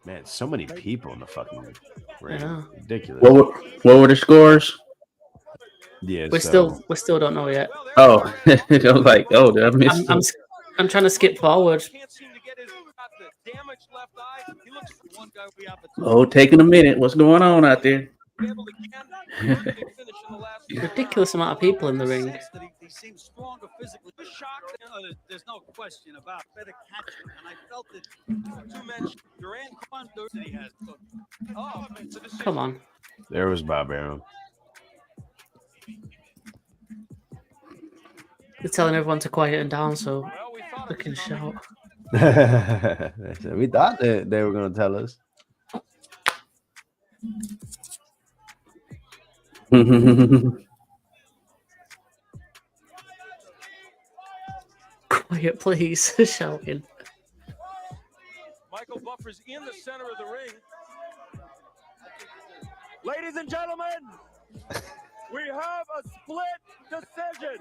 Man, so many people in the fucking ring. Yeah. Ridiculous. What were the scores? Yeah, We still don't know yet. Oh, I was like, oh, did I miss I'm trying to skip forward. Can't seem to get his the damaged left eye. He looks for one guy will be out the Oh, taking a minute. What's going on out there? able to finish in the last Ridiculous amount of people in the ring. He seems stronger physically. Shocked. There's no question about better catching, and I felt that two men. Duran that he has. Oh, it's a decision. Come on. There was Bob Arum. They're telling everyone to quieten down so Well, we thought they it can was shout. We thought they were going to tell us. Quiet, please. Shouting. Michael Buffer's in the center of the ring. Ladies and gentlemen, we have a split decision.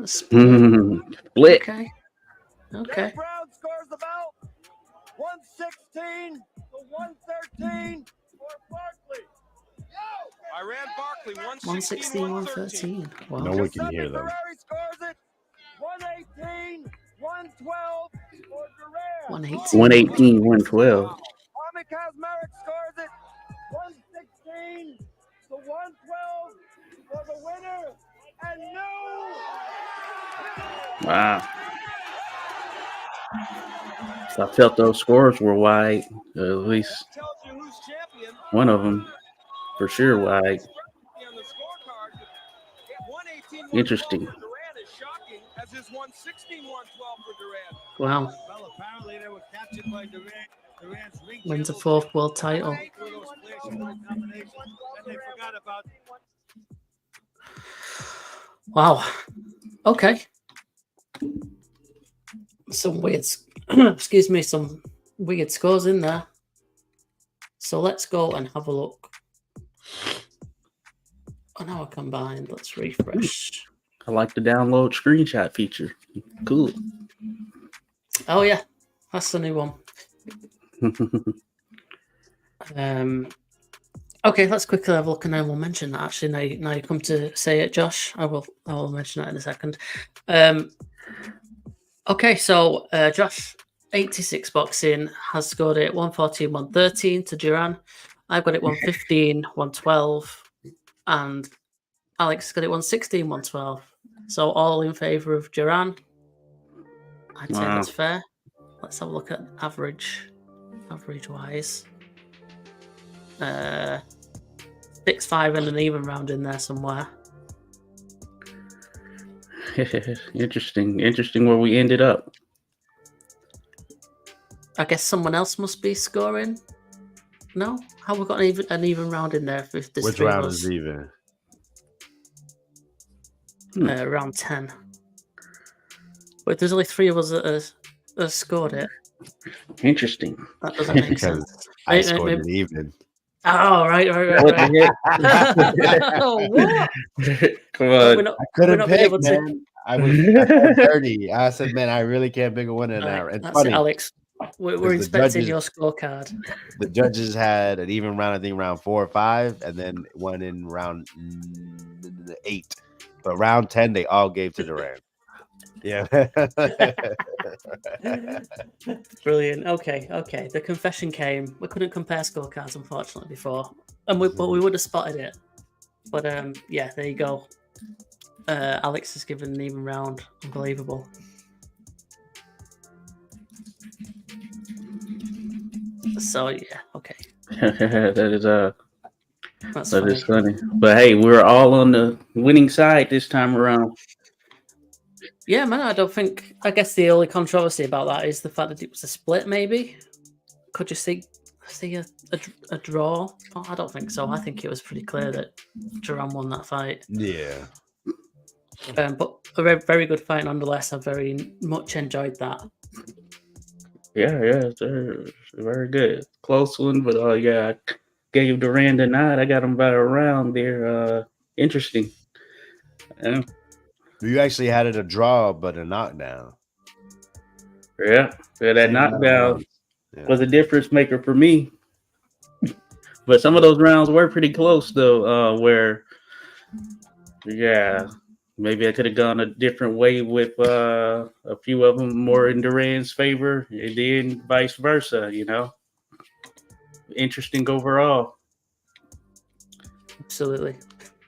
Split. Okay. Jeff Okay. Brown scores the bout 116 to 113 for Barkley. I ran Barkley 116, 113. Wow. No one can hear Giuseppe them. Ferrari scores it 118, 112 for Duran. 118. 118, 112. Tommy Kazmarek scores it 116 to 112 for the winner. And no. Wow. I felt those scores were wide. At least Tells you who's champion. one of them for sure wide. On the scorecard, 118, Interesting. 112 for Duran is shocking, as is 116, 112 for Duran. Wow. Well, apparently they were captured by Duran's ring. Wins a general. fourth world title. Through those flashy combinations, and they forgot about. Wow. Okay. Some weird, excuse me, some weird scores in there. So let's go and have a look. On our combined, let's refresh. I like the download screenshot feature. Cool. Oh yeah, that's the new one. Okay, let's quickly have a look and then we'll mention that. Actually, now you come to say it, Josh. I will mention that in a second. Okay, so Josh, 86 boxing, has scored it 114, 113 to Duran. I've got it 115, 112, and Alex has got it 116, 112. So all in favour of Duran. I'd say that's fair. Let's have a look at average wise. 6-5 and an even round in there somewhere. Interesting where we ended up. I guess someone else must be scoring. No? How we got an even round in there if there's Which three of round us? is even? Round 10. But if there's only three of us that have scored it, Interesting. that doesn't make Because sense. I scored it even. Oh, right. What the Oh, what? heck? Come We're on. not, I couldn't not being pick, able to- man. I was dirty. I said, man, I really can't pick a winner in that. Right, It's that's funny. it, Alex. We're the inspecting judges- your scorecard. The judges had an even round, I think round 4 or 5, and then one in round 8. But round 10, they all gave to Duran. Yeah. Brilliant. Okay. The confession came. We couldn't compare scorecards, unfortunately, before, but we would have spotted it. But yeah, there you go. Alex has given an even round. Unbelievable. So yeah, okay. that That's is funny. funny. But hey, we're all on the winning side this time around. Yeah, man. I guess the only controversy about that is the fact that it was a split. Maybe could you see see a draw? Oh, I don't think so. I think it was pretty clear that Duran won that fight. Yeah. But a very, very good fight nonetheless. I very much enjoyed that. Yeah, they're very good. Close one, but yeah, I gave Duran the nod. I got him by a round there. Interesting. Yeah, You actually had it a draw, but a knockdown. yeah. That Same amount of knockdown rounds. Yeah. was a difference maker for me. But some of those rounds were pretty close, though. Where, yeah, maybe I could have gone a different way with a few of them more in Duran's favor, and then vice versa. Interesting overall. Absolutely.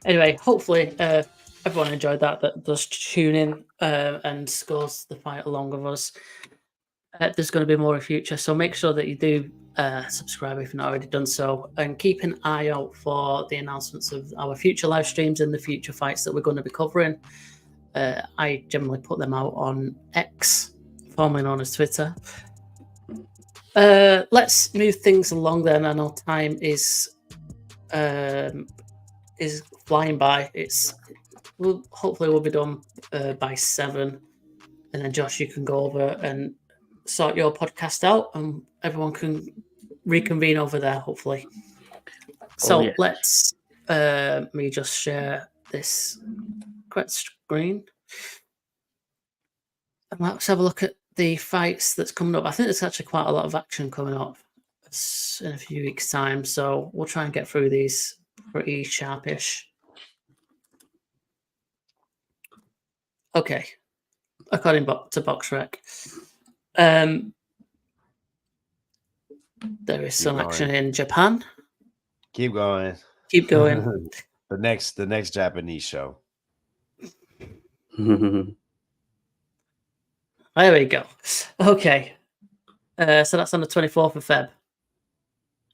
Anyway, hopefully everyone enjoyed that does tune in and scores the fight along with us. There's going to be more in future, so make sure that you do subscribe if you've not already done so, and keep an eye out for the announcements of our future live streams and the future fights that we're going to be covering. I generally put them out on X, formerly known as Twitter. Let's move things along then. I know time is flying by. Hopefully we'll be done by 7, and then Josh, you can go over and sort your podcast out, and everyone can reconvene over there. Hopefully. So yeah. let's me just share this correct screen, and let's have a look at the fights that's coming up. I think there's actually quite a lot of action coming up in a few weeks' time, so we'll try and get through these pretty sharpish. Okay, according to BoxRec, there is some action in Japan. Keep going. Keep going. the next Japanese show. There we go. Okay, so that's on the 24th of Feb.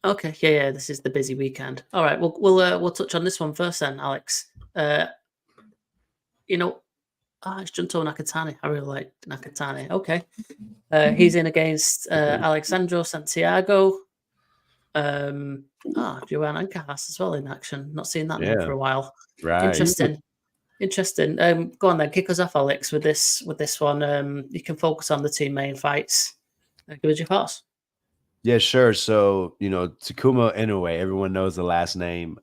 Okay, yeah, this is the busy weekend. All right, we'll touch on this one first then, Alex. It's Junto Nakatani. I really like Nakatani. Okay, he's in against Alexandro Santiago. Duran and Kahas as well in action. Not seen that name for a while. Right. Interesting. Go on then, kick us off, Alex, with this one. You can focus on the two main fights. Give us your thoughts. Yeah, sure. So, Takuma Inoue, everyone knows the last name.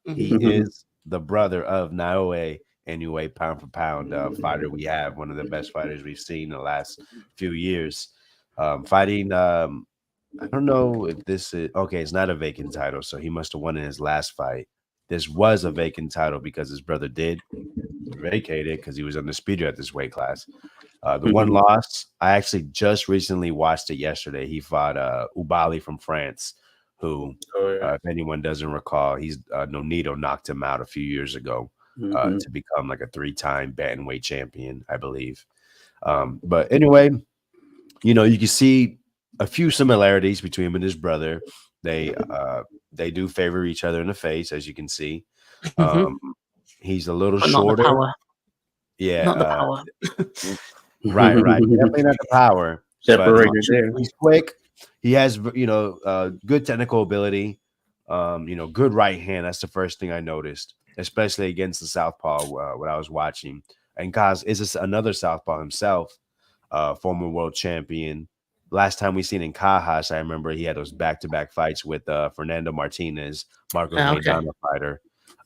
He is the brother of Naoya Inoue, pound for pound fighter we have, one of the best fighters we've seen in the last few years. Fighting, I don't know if this is, okay, it's not a vacant title, so he must have won in his last fight. This was a vacant title because his brother did vacate it because he was undisputed at this weight class. The one loss, I actually just recently watched it yesterday. He fought Ubali from France, who, if anyone doesn't recall, he's Nonito knocked him out a few years ago to become like a 3-time bantamweight champion, I believe. But anyway, you can see a few similarities between him and his brother. They do favor each other in the face, as you can see. He's a little shorter. Not the power. Yeah, not the power. Right. Definitely not the power. Separated there. He's quick. He has, good technical ability. Good right hand. That's the first thing I noticed, especially against the southpaw when I was watching. And Kaz is another southpaw himself, former world champion. Last time we seen in Cajas, I remember he had those back-to-back fights with Fernando Martinez, Marcos Maidana fighter.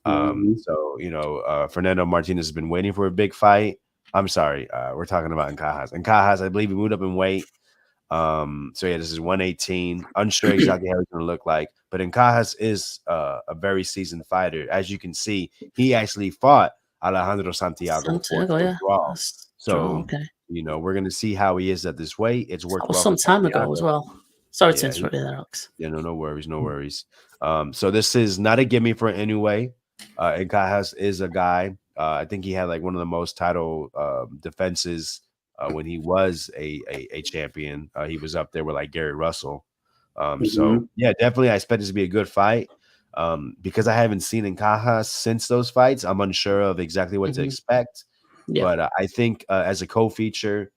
So, Fernando Martinez has been waiting for a big fight. I'm sorry, we're talking about in Cajas. In Cajas, I believe he moved up in weight. This is 118. Unsure exactly how he's going to look like. But in Cajas is a very seasoned fighter. As you can see, he actually fought Alejandro Santiago. So, we're going to see how he is at this weight. It's worked well some time ago as well. Sorry to interrupt you there, Alex. Yeah, no worries. So this is not a gimme for Inoue. Cajas is a guy. I think he had like one of the most title defenses when he was a champion. He was up there with like Gary Russell. So yeah, definitely I expect this to be a good fight. Because I haven't seen in Cajas since those fights, I'm unsure of exactly what to expect. Yeah. But I think as a co-feature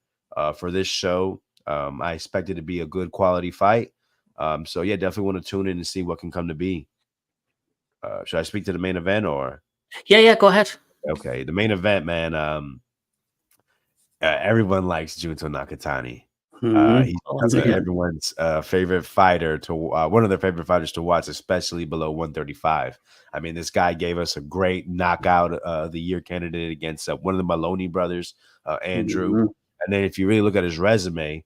for this show, I expect it to be a good quality fight. So yeah, definitely want to tune in and see what can come to be. Should I speak to the main event or? Yeah, go ahead. Okay, the main event, man. Everyone likes Junto Nakatani. Mhm. He's Oh, that's become good. everyone's favorite fighter to one of their favorite fighters to watch, especially below 135. I mean, this guy gave us a great knockout of the year candidate against one of the Maloney brothers, Andrew. Mhm. And then if you really look at his resume,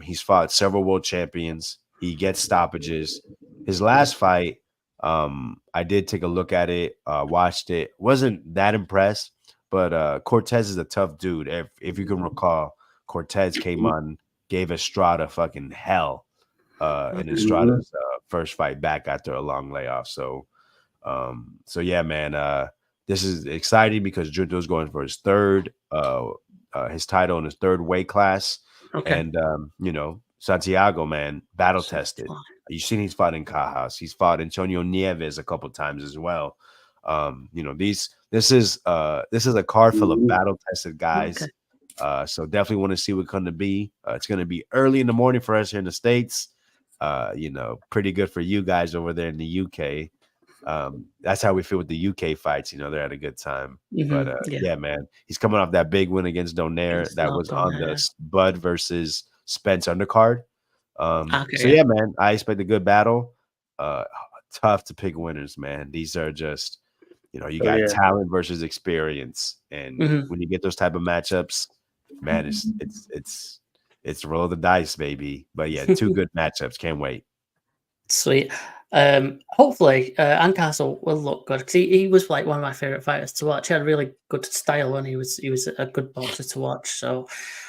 he's fought several world champions. He gets stoppages. His last fight, I did take a look at it, watched it. Wasn't that impressed, but Cortez is a tough dude. If you can recall, Cortez came on, gave Estrada fucking hell in Estrada's first fight back after a long layoff. So yeah, man, this is exciting because Junto's going for his his title in his third weight class. Okay. And Santiago, man, battle tested. You've seen he's fought in Cajas. He's fought Antonio Nieves a couple times as well. This is a card full of battle tested guys. Okay. So definitely want to see what's going to be. It's going to be early in the morning for us here in the States. Pretty good for you guys over there in the UK. That's how we feel with the UK fights. They're at a good time. But yeah, man, he's coming off that big win against Donaire that was on the Bud versus Spence undercard. So yeah, man, I expect a good battle. Tough to pick winners, man. These are just, you got talent versus experience, and when you get those type of matchups, man, it's roll the dice, baby. But yeah, two good matchups. Can't wait. Sweet. Hopefully, Ancastle will look good because he was like one of my favorite fighters to watch. He had a really good style and he was a good boxer to watch. So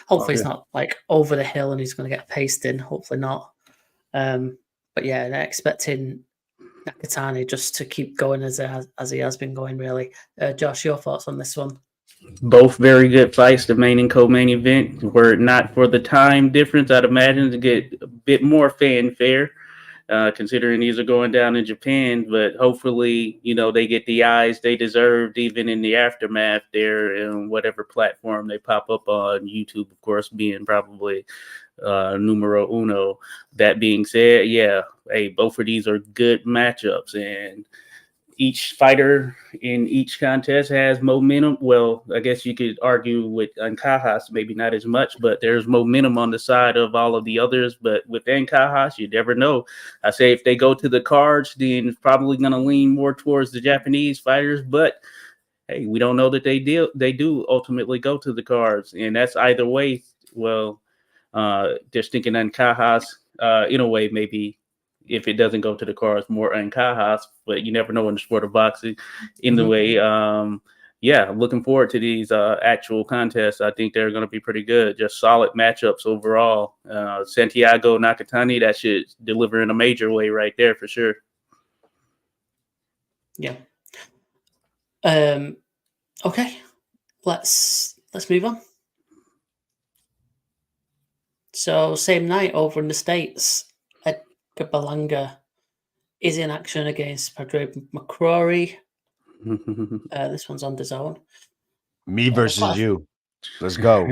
hopefully, it's not like over the hill and he's going to get paced in. Hopefully not. But yeah, they're expecting Nakatani just to keep going as he has been going. Really, Josh, your thoughts on this one? Both very good fights. The main and co-main event. Were it not for the time difference, I'd imagine to get a bit more fanfare. Considering these are going down in Japan, but hopefully, they get the eyes they deserved, even in the aftermath there, and whatever platform they pop up on. YouTube, of course, being probably numero uno. That being said, yeah, hey, both of these are good matchups, and each fighter in each contest has momentum. Well, I guess you could argue with Ancajas, maybe not as much, but there's momentum on the side of all of the others. But with Ancajas, you never know. I say if they go to the cards, then it's probably going to lean more towards the Japanese fighters. But hey, we don't know that they do ultimately go to the cards, and that's either way. Well, just thinking Ancajas, in a way, maybe. If it doesn't go to the cards, more Ancajas, but you never know in the sport of boxing. In the way, yeah, looking forward to these actual contests. I think they're going to be pretty good. Just solid matchups overall. Santiago Nakatani, that should deliver in a major way right there for sure. Yeah. Okay. Let's move on. So same night over in the States, Edgar Berlanga is in action against Padre McCrory. This one's on DAZN. Me versus you. Let's go.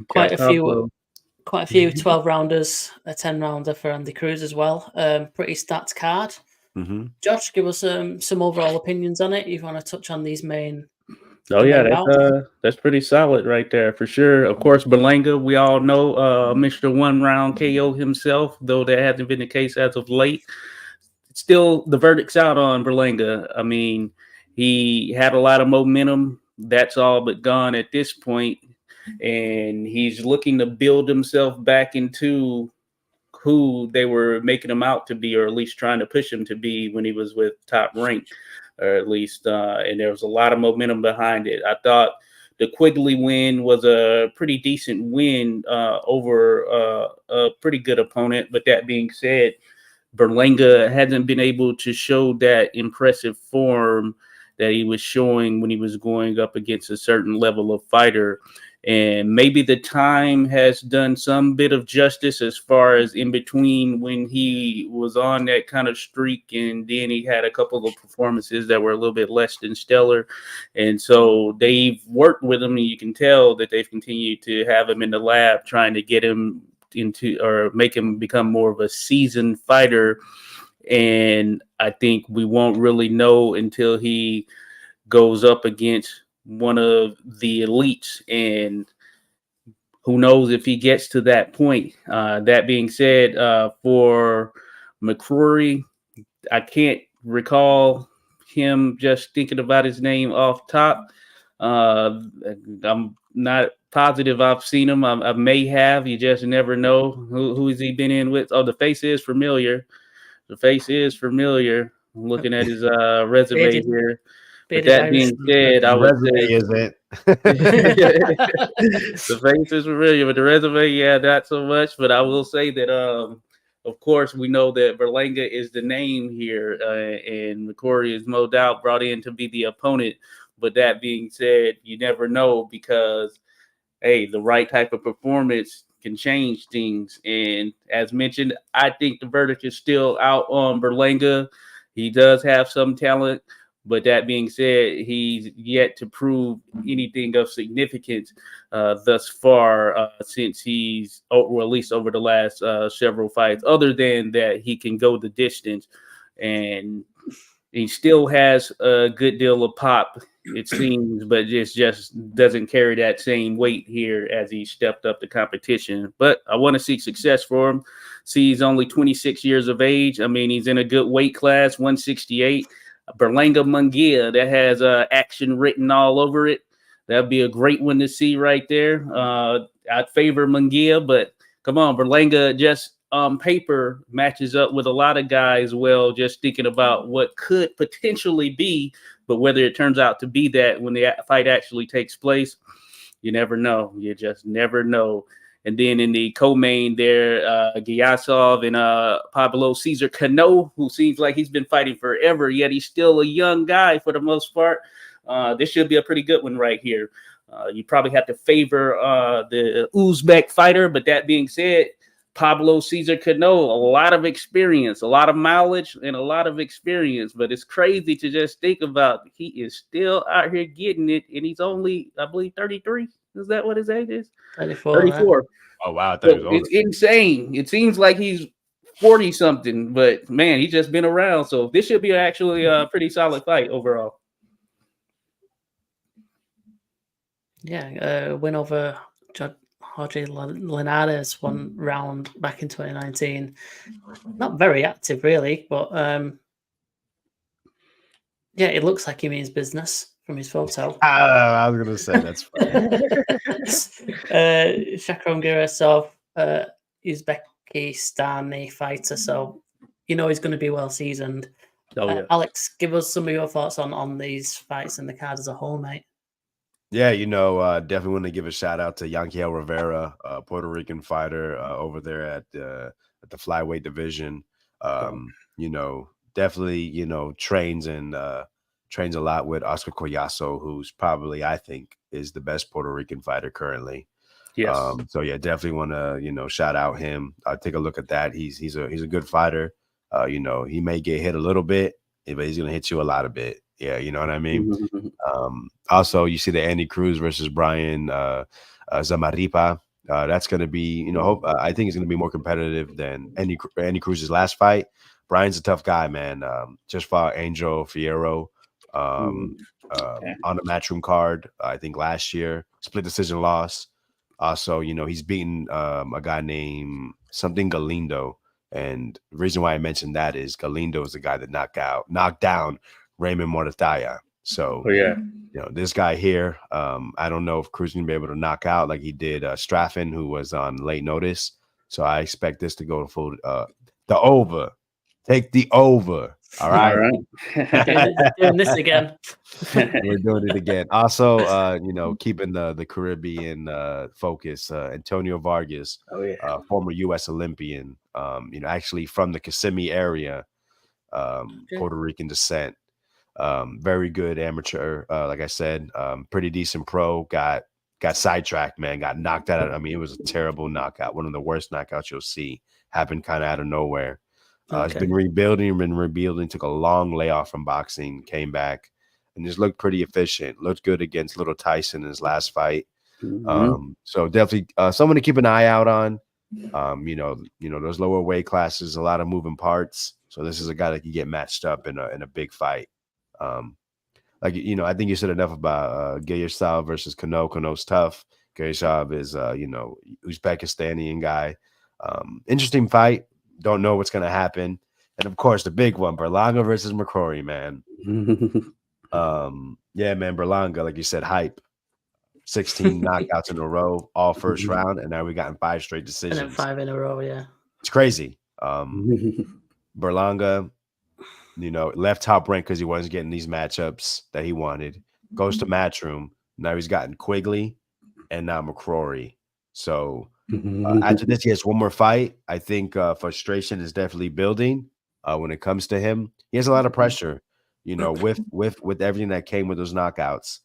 Quite a few 12-rounders, a 10-rounder for Andy Cruz as well. Pretty stacked card. Josh, give us some overall opinions on it. You want to touch on these main? Oh yeah, that's pretty solid right there for sure. Of course, Berlanga, we all know Mr. One Round KO himself, though that hasn't been the case as of late. Still, the verdict's out on Berlanga. I mean, he had a lot of momentum. That's all but gone at this point, and he's looking to build himself back into who they were making him out to be, or at least trying to push him to be when he was with Top Rank. Or at least, and there was a lot of momentum behind it. I thought the Quigley win was a pretty decent win over a pretty good opponent. But that being said, Berlanga hasn't been able to show that impressive form that he was showing when he was going up against a certain level of fighter. And maybe the time has done some bit of justice as far as in between when he was on that kind of streak, and then he had a couple of performances that were a little bit less than stellar. And so they've worked with him, and you can tell that they've continued to have him in the lab trying to get him into or make him become more of a seasoned fighter. And I think we won't really know until he goes up against one of the elites, and who knows if he gets to that point. That being said, for McCrory, I can't recall him just thinking about his name off top. I'm not positive I've seen him. I may have. You just never know. Who has he been in with? Oh, the face is familiar. The face is familiar. I'm looking at his resume Bearded- here. But bearded that being Irishman. said, I would Resume say isn't. the face is familiar, but the resume, yeah, not so much. But I will say that, of course, we know that Berlanga is the name here, and McCrory is no doubt brought in to be the opponent. But that being said, you never know because, hey, the right type of performance can change things. And as mentioned, I think the verdict is still out on Berlanga. He does have some talent, but that being said, he's yet to prove anything of significance thus far since or at least over the last several fights, other than that he can go the distance. And he still has a good deal of pop, it seems, but it just doesn't carry that same weight here as he stepped up the competition. But I want to see success for him. See, he's only 26 years of age. I mean, he's in a good weight class, 168. Berlanga Munguia, that has action written all over it. That'd be a great one to see right there. I'd favor Munguia, but come on, Berlanga just on paper matches up with a lot of guys well, just thinking about what could potentially be, but whether it turns out to be that when the fight actually takes place, you never know. You just never know. And then in the co-main there, Gyasov and Pablo Cesar Cano, who seems like he's been fighting forever, yet he's still a young guy for the most part. This should be a pretty good one right here. You probably have to favor the Uzbek fighter, but that being said, Pablo Cesar Cano, a lot of experience, a lot of mileage, and a lot of experience. But it's crazy to just think about. He is still out here getting it, and he's only, I believe, 33. Is that what his age is? 34. 34. Oh wow, I thought So he was older. it's insane. It seems like he's 40 something, but man, he's just been around. So this should be actually a pretty solid fight overall. Yeah, win over Jorge Linares one round back in 2019. Not very active, really, but yeah, it looks like he means business from his photo. I was gonna say that's funny. Shakron Gurasov, Uzbekistani fighter, so you know he's going to be well seasoned. Oh, yeah. Alex, give us some of your thoughts on these fights and the card as a whole, mate. Yeah, definitely want to give a shout out to Yanquiel Rivera, Puerto Rican fighter over there at the flyweight division. Definitely, trains a lot with Oscar Collazo, who's probably, I think, is the best Puerto Rican fighter currently. Yes. So yeah, definitely want to, shout out him. Take a look at that. He's a good fighter. He may get hit a little bit, but he's gonna hit you a lot of bit. Yeah, you know what I mean? Also, you see the Andy Cruz versus Brian Zamaripa. That's going to be, I think it's going to be more competitive than Andy Cruz's last fight. Brian's a tough guy, man. Just fought Angel Fierro on the Matchroom card, I think last year. Split decision loss. Also, he's beaten a guy named something Galindo. And the reason why I mentioned that is Galindo is the guy that knocked down Raymond Morataya. So, this guy here, I don't know if Cruz can be able to knock out like he did Straffen, who was on late notice. So I expect this to go to full the over. Take the over. All right. Doing this again. We're doing it again. Also, keeping the Caribbean focus. Antonio Vargas, former U.S. Olympian, actually from the Kissimmee area, Puerto Rican descent. Very good amateur, like I said, pretty decent pro. Got sidetracked, man. Got knocked out. I mean, it was a terrible knockout. One of the worst knockouts you'll see. Happened kind of out of nowhere. He's been rebuilding. Took a long layoff from boxing. Came back and just looked pretty efficient. Looked good against Little Tyson in his last fight. So definitely someone to keep an eye out on. Those lower weight classes, a lot of moving parts. So this is a guy that can get matched up in a big fight. I think you said enough about Gilyasav versus Kano. Kano's tough. Gilyasav is Uzbekistani guy. Interesting fight. Don't know what's gonna happen. And of course, the big one, Berlanga versus McCrory, man. Yeah, man, Berlanga, like you said, hype. 16 knockouts in a row, all first round, and now we gotten 5 straight decisions. And then 5 in a row, yeah. It's crazy. Berlanga, left top rank because he wasn't getting these matchups that he wanted. Goes to Matchroom. Now he's gotten Quigley and now McCrory. So after this, he has one more fight. I think frustration is definitely building when it comes to him. He has a lot of pressure, with everything that came with those knockouts.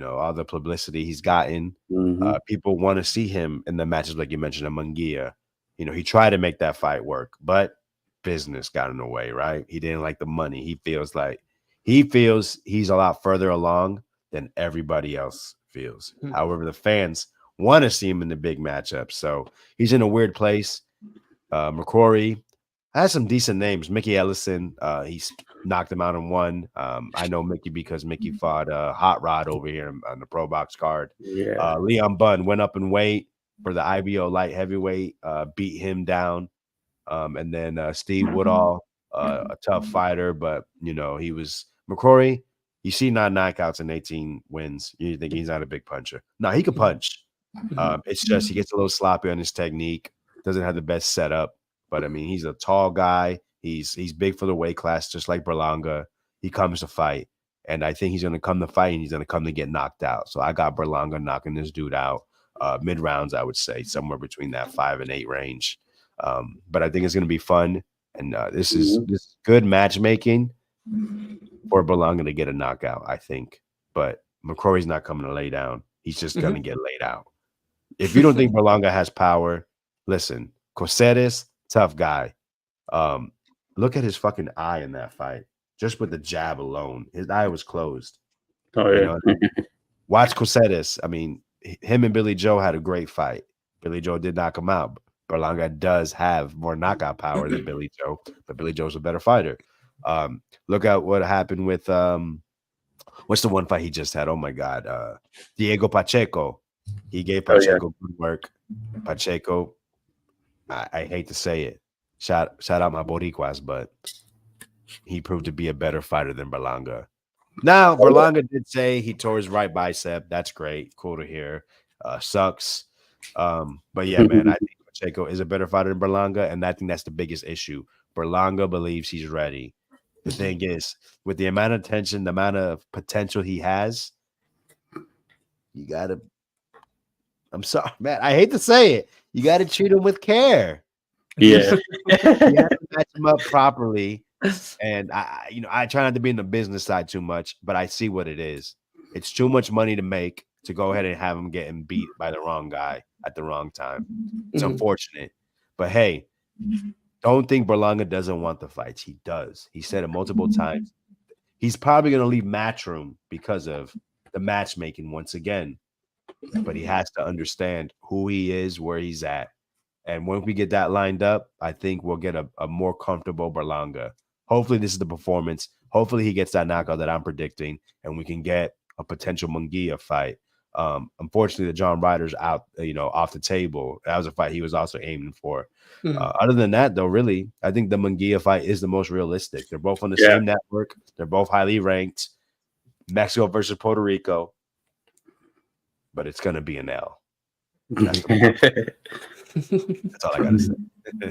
All the publicity he's gotten. People want to see him in the matches, like you mentioned, in Munguia. He tried to make that fight work, but business got in the way, right? He didn't like the money. He feels he's a lot further along than everybody else feels. However, the fans want to see him in the big matchups. So he's in a weird place. McCrory has some decent names. Mickey Ellison, he's knocked him out in one. I know Mickey because Mickey fought Hot Rod over here on the Pro Box card. Yeah. Leon Bunn went up in weight for the IBO light heavyweight, beat him down. And then Steve Woodall, a tough fighter, but he was McCrory. You see 9 knockouts and 18 wins. You think he's not a big puncher. No, he can punch. It's just he gets a little sloppy on his technique. Doesn't have the best setup. But I mean, he's a tall guy. He's big for the weight class, just like Berlanga. He comes to fight, and I think he's going to come to fight, and he's going to come to get knocked out. So I got Berlanga knocking this dude out mid rounds. I would say somewhere between that 5 and 8 range. But I think it's going to be fun, and this is good matchmaking for Berlanga to get a knockout, I think. But McCrory's not coming to lay down. He's just going to get laid out. If you don't think Berlanga has power, listen, Coceres, tough guy. Look at his fucking eye in that fight. Just with the jab alone, his eye was closed. Oh, yeah. Watch Coceres. I mean, him and Billy Joe had a great fight. Billy Joe did knock him out. Berlanga does have more knockout power than Billy Joe, but Billy Joe's a better fighter. Look at what happened with what's the one fight he just had? Oh my God, Diego Pacheco. He gave Pacheco good work. Pacheco, I hate to say it. Shout out my Boricuas, but he proved to be a better fighter than Berlanga. Now, Berlanga did say he tore his right bicep. That's great. Cool to hear. Sucks. But yeah, man, I think Pacheco is a better fighter than Berlanga, and I think that's the biggest issue. Berlanga believes he's ready. The thing is, with the amount of attention, the amount of potential he has, you gotta. I'm sorry, man. I hate to say it. You got to treat him with care. Yeah. You have to match him up properly. And I try not to be in the business side too much, but I see what it is. It's too much money to make to go ahead and have him getting beat by the wrong guy at the wrong time. It's unfortunate. But hey, don't think Berlanga doesn't want the fights. He does. He said it multiple times. He's probably going to leave Matchroom because of the matchmaking once again. But he has to understand who he is, where he's at. And when we get that lined up, I think we'll get a more comfortable Berlanga. Hopefully this is the performance. Hopefully he gets that knockout that I'm predicting, and we can get a potential Munguia fight. Unfortunately, the John Ryder's out, off the table. That was a fight he was also aiming for. Other than that, though, really, I think the Munguia fight is the most realistic. They're both on the same network. They're both highly ranked. Mexico versus Puerto Rico. But it's going to be an L. That's all I got to say.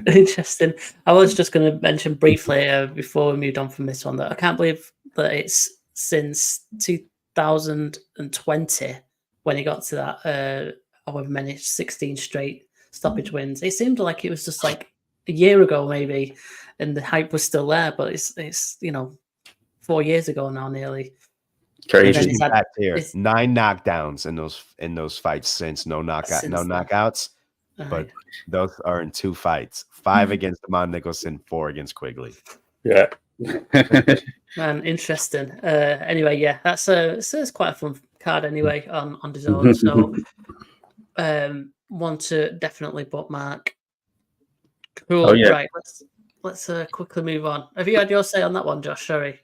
Interesting. I was just going to mention briefly before we moved on from this one that I can't believe that it's since 2020 when he got to that however many 16 straight stoppage wins. It seemed like it was just like a year ago maybe, and the hype was still there. But it's 4 years ago now nearly. Crazy. Fact here, 9 knockdowns in those fights since no knockouts. But those are in 2 fights: 5 against Amon Nicholson, 4 against Quigley. Yeah. Man, interesting. Anyway, yeah, it's quite a fun card anyway on DAZN. So one to definitely bookmark. Cool. Oh, yeah. Right. Let's quickly move on. Have you had your say on that one, Josh? Sorry.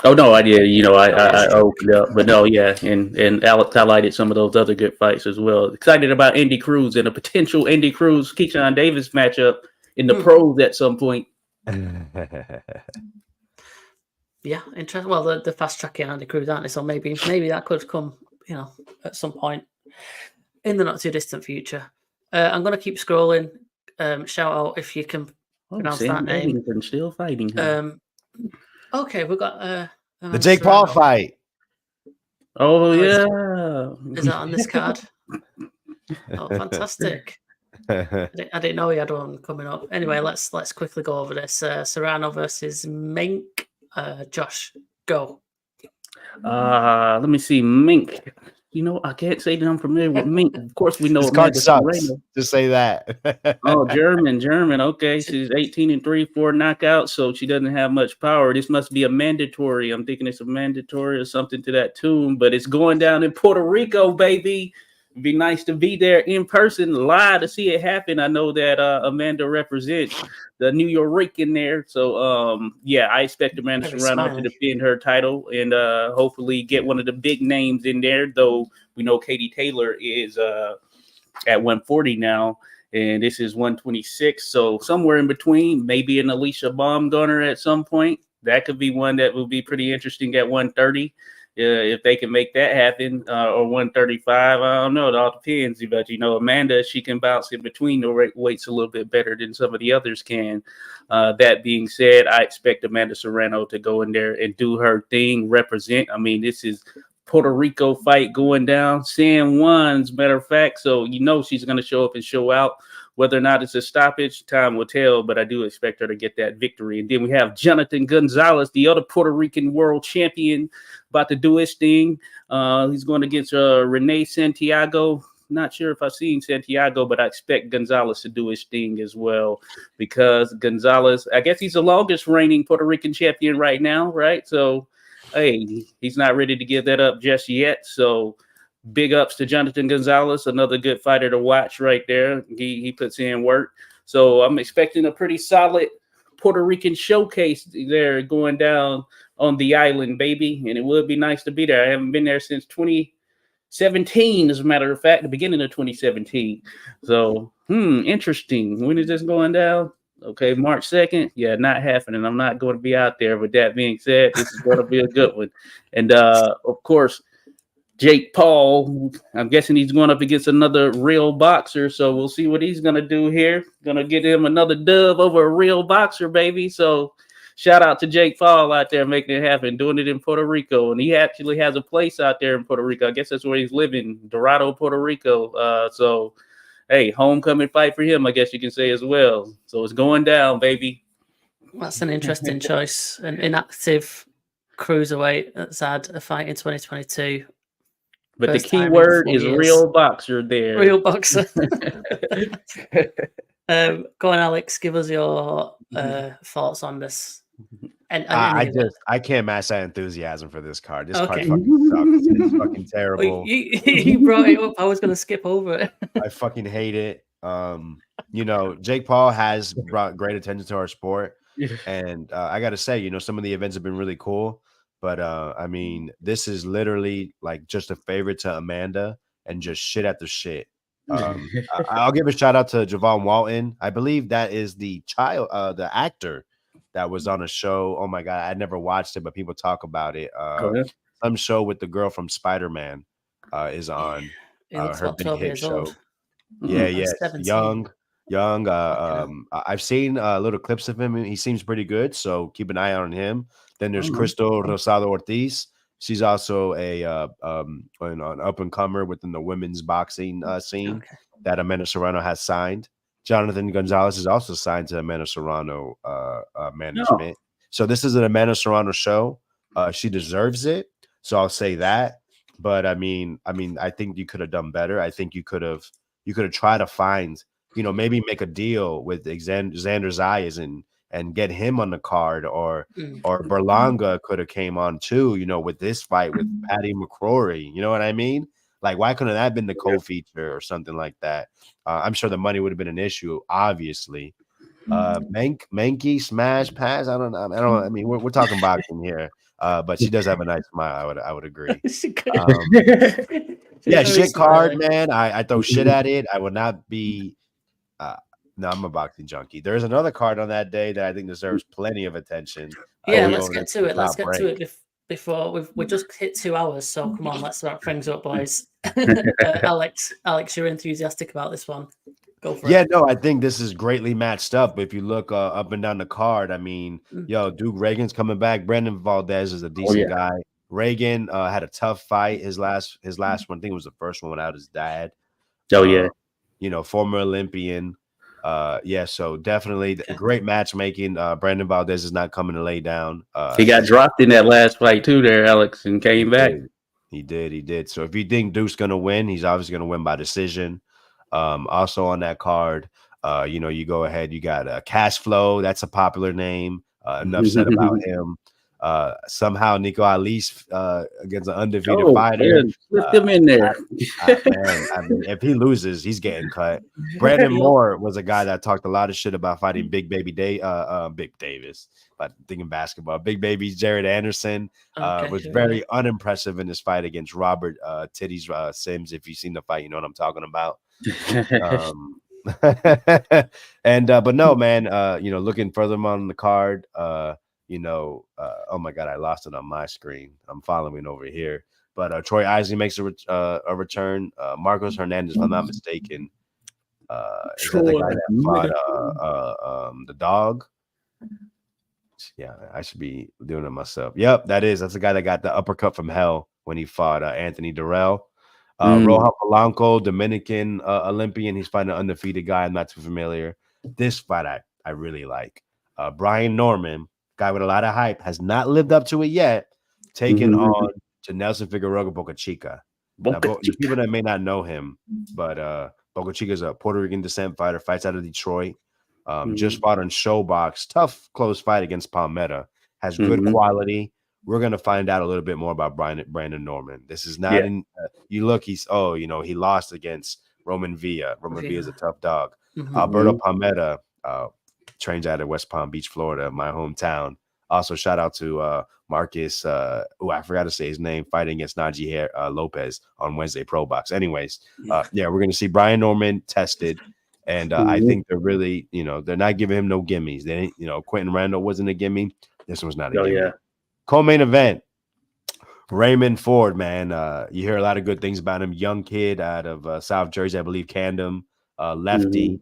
Oh no, I did. I opened up, but no, yeah, and Alex highlighted some of those other good fights as well. Excited about Andy Cruz and a potential Andy Cruz Keyshawn Davis matchup in the pros at some point. Yeah, interesting. Well, the fast tracking Andy Cruz, aren't they? So maybe that could come, at some point in the not too distant future. I'm going to keep scrolling. Shout out if you can pronounce that name. Still fighting. Huh? Okay, we've got the Jake Paul fight. Oh yeah, is that on this card? Oh, fantastic! I didn't know he had one coming up. Anyway, let's quickly go over this. Serrano versus Mink. Josh, go. Let me see, Mink. I can't say that I'm familiar with Mink. Of course, we know this card sucks. Just say that. Oh, German. Okay, she's 18-3, 4 knockouts, so she doesn't have much power. This must be a mandatory. I'm thinking it's a mandatory or something to that tune, but it's going down in Puerto Rico, baby. It'd be nice to be there in person, live to see it happen. I know that Amanda represents the New York in there, so I expect Amanda Serrano to defend her title and hopefully get one of the big names in there. Though we know Katie Taylor is at 140 now, and this is 126, so somewhere in between, maybe an Alicia Baumgartner at some point. That could be one that will be pretty interesting at 130. If they can make that happen, or 135, I don't know. It all depends. But Amanda, she can bounce in between the weights a little bit better than some of the others can. That being said, I expect Amanda Serrano to go in there and do her thing, represent. I mean, this is Puerto Rico fight going down. San Juan's matter of fact, so she's going to show up and show out. Whether or not it's a stoppage, time will tell, but I do expect her to get that victory. And then we have Jonathan Gonzalez, the other Puerto Rican world champion, about to do his thing. He's going against Rene Santiago. Not sure if I've seen Santiago, but I expect Gonzalez to do his thing as well, because Gonzalez, I guess he's the longest reigning Puerto Rican champion right now, right? So, hey, he's not ready to give that up just yet. So, big ups to Jonathan Gonzalez, another good fighter to watch right there. He puts in work. So I'm expecting a pretty solid Puerto Rican showcase there going down on the island, baby. And it would be nice to be there. I haven't been there since 2017, as a matter of fact, the beginning of 2017. So, interesting. When is this going down? Okay, March 2nd. Yeah, not happening. I'm not going to be out there. With that being said, this is going to be a good one. And, of course, Jake Paul, I'm guessing he's going up against another real boxer, so we'll see what he's going to do here. Going to get him another dub over a real boxer, baby. So shout out to Jake Paul out there making it happen, doing it in Puerto Rico. And he actually has a place out there in Puerto Rico. I guess that's where he's living, Dorado, Puerto Rico. So, hey, homecoming fight for him, I guess you can say as well. So it's going down, baby. That's an interesting choice. An inactive cruiserweight that's had a fight in 2022. But the key word is real boxer there. Real boxer. Go on, Alex. Give us your thoughts on this. I can't match that enthusiasm for this card. This card fucking sucks. It's fucking terrible. You brought it up. I was going to skip over it. I fucking hate it. Jake Paul has brought great attention to our sport. And I got to say, some of the events have been really cool. But, I mean, this is literally like just a favorite to Amanda and just shit after shit. I'll give a shout out to Javon Walton. I believe that is the actor that was on a show. Oh, my God. I never watched it, but people talk about it. Some show with the girl from Spider-Man is on her big hit show. Yeah. Young. I've seen little clips of him. He seems pretty good. So keep an eye on him. Then there's Crystal Rosado Ortiz. She's also an up-and-comer within the women's boxing scene that Amanda Serrano has signed. Jonathan Gonzalez is also signed to Amanda Serrano management. So this is an Amanda Serrano show. She deserves it. So I'll say that. But I mean, I think you could have done better. I think you could have tried to find, maybe make a deal with Xander Zayas and get him on the card, or Berlanga could have came on too, with this fight with Patty McCrory. You know what I mean? Like, why couldn't that have been the co-feature or something like that? I'm sure the money would have been an issue, obviously. Mankey smash pass. I don't know. I mean, we're talking boxing here. But she does have a nice smile. I would agree. Yeah, shit card, man. I throw shit at it. I would not be. No, I'm a boxing junkie. There's another card on that day that I think deserves plenty of attention. Yeah, let's get to it. Let's get to it before we just hit 2 hours. So come on, let's wrap things up, boys. Alex, you're enthusiastic about this one. Go for it. Yeah, no, I think this is greatly matched up. If you look up and down the card, I mean, Duke Reagan's coming back. Brandon Valdez is a decent guy. Reagan had a tough fight. His last one, I think it was the first one without his dad. Former Olympian. So definitely great matchmaking. Brandon Valdez is not coming to lay down. He got dropped in that last fight too there, Alex, and came back. He did. So if you think Duke's gonna win, he's obviously gonna win by decision. Also on that card, you go ahead, you got Cash Flow. That's a popular name. Enough said about him. Somehow Nico Ali's against an undefeated fighter. Slipped him in there. Man, I mean, if he loses, he's getting cut. Brandon Moore was a guy that talked a lot of shit about fighting Big Davis. But thinking basketball, Big Baby Jared Anderson was very unimpressive in this fight against Robert Titties Sims. If you've seen the fight, you know what I'm talking about. But no, man, looking further on the card, oh my God, I lost it on my screen. I'm following over here. But Troy Isley makes a return. Marcos Hernandez, if I'm not mistaken. Is that the guy that fought the dog? Yeah, I should be doing it myself. Yep, that's the guy that got the uppercut from hell when he fought Anthony Durrell. Rohan Polanco, Dominican Olympian. He's fighting an undefeated guy. I'm not too familiar. This fight I really like. Brian Norman, guy with a lot of hype, has not lived up to it yet. Taking on to Nelson Figueroa Boca Chica. Now, the people that may not know him, but Boca Chica is a Puerto Rican descent fighter, fights out of Detroit. Just fought on Showbox. Tough, close fight against Palmetto. Has good quality. We're going to find out a little bit more about Brandon Norman. This is not in you look, he lost against Roman Villa. Roman Villa is a tough dog. Alberto Palmetta trains out of West Palm Beach, Florida, my hometown. Also, shout out to Marcus, I forgot to say his name, fighting against Najee Lopez on Wednesday Pro Box. Anyways, we're going to see Brian Norman tested. And I think they're really, they're not giving him no gimmies. They, Quentin Randall wasn't a gimme. This one's not a gimme. Yeah. Co-main event, Raymond Ford, man. You hear a lot of good things about him. Young kid out of South Jersey, I believe, Camden, lefty.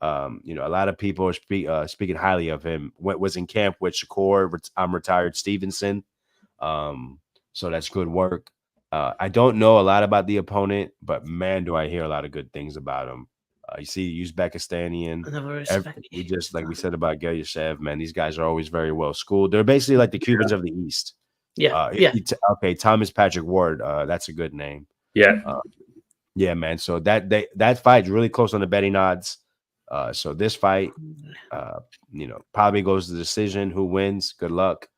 A lot of people are speaking highly of him. Was in camp with Shakur, I'm retired Stevenson. So that's good work. I don't know a lot about the opponent, but man, do I hear a lot of good things about him. You see Uzbekistanian. We just like we said about Gelyashev, man. These guys are always very well schooled. They're basically like the Cubans of the East. Okay, Thomas Patrick Ward. That's a good name. Yeah, man. So that fight's really close on the betting odds. So this fight, probably goes to decision. Who wins? Good luck.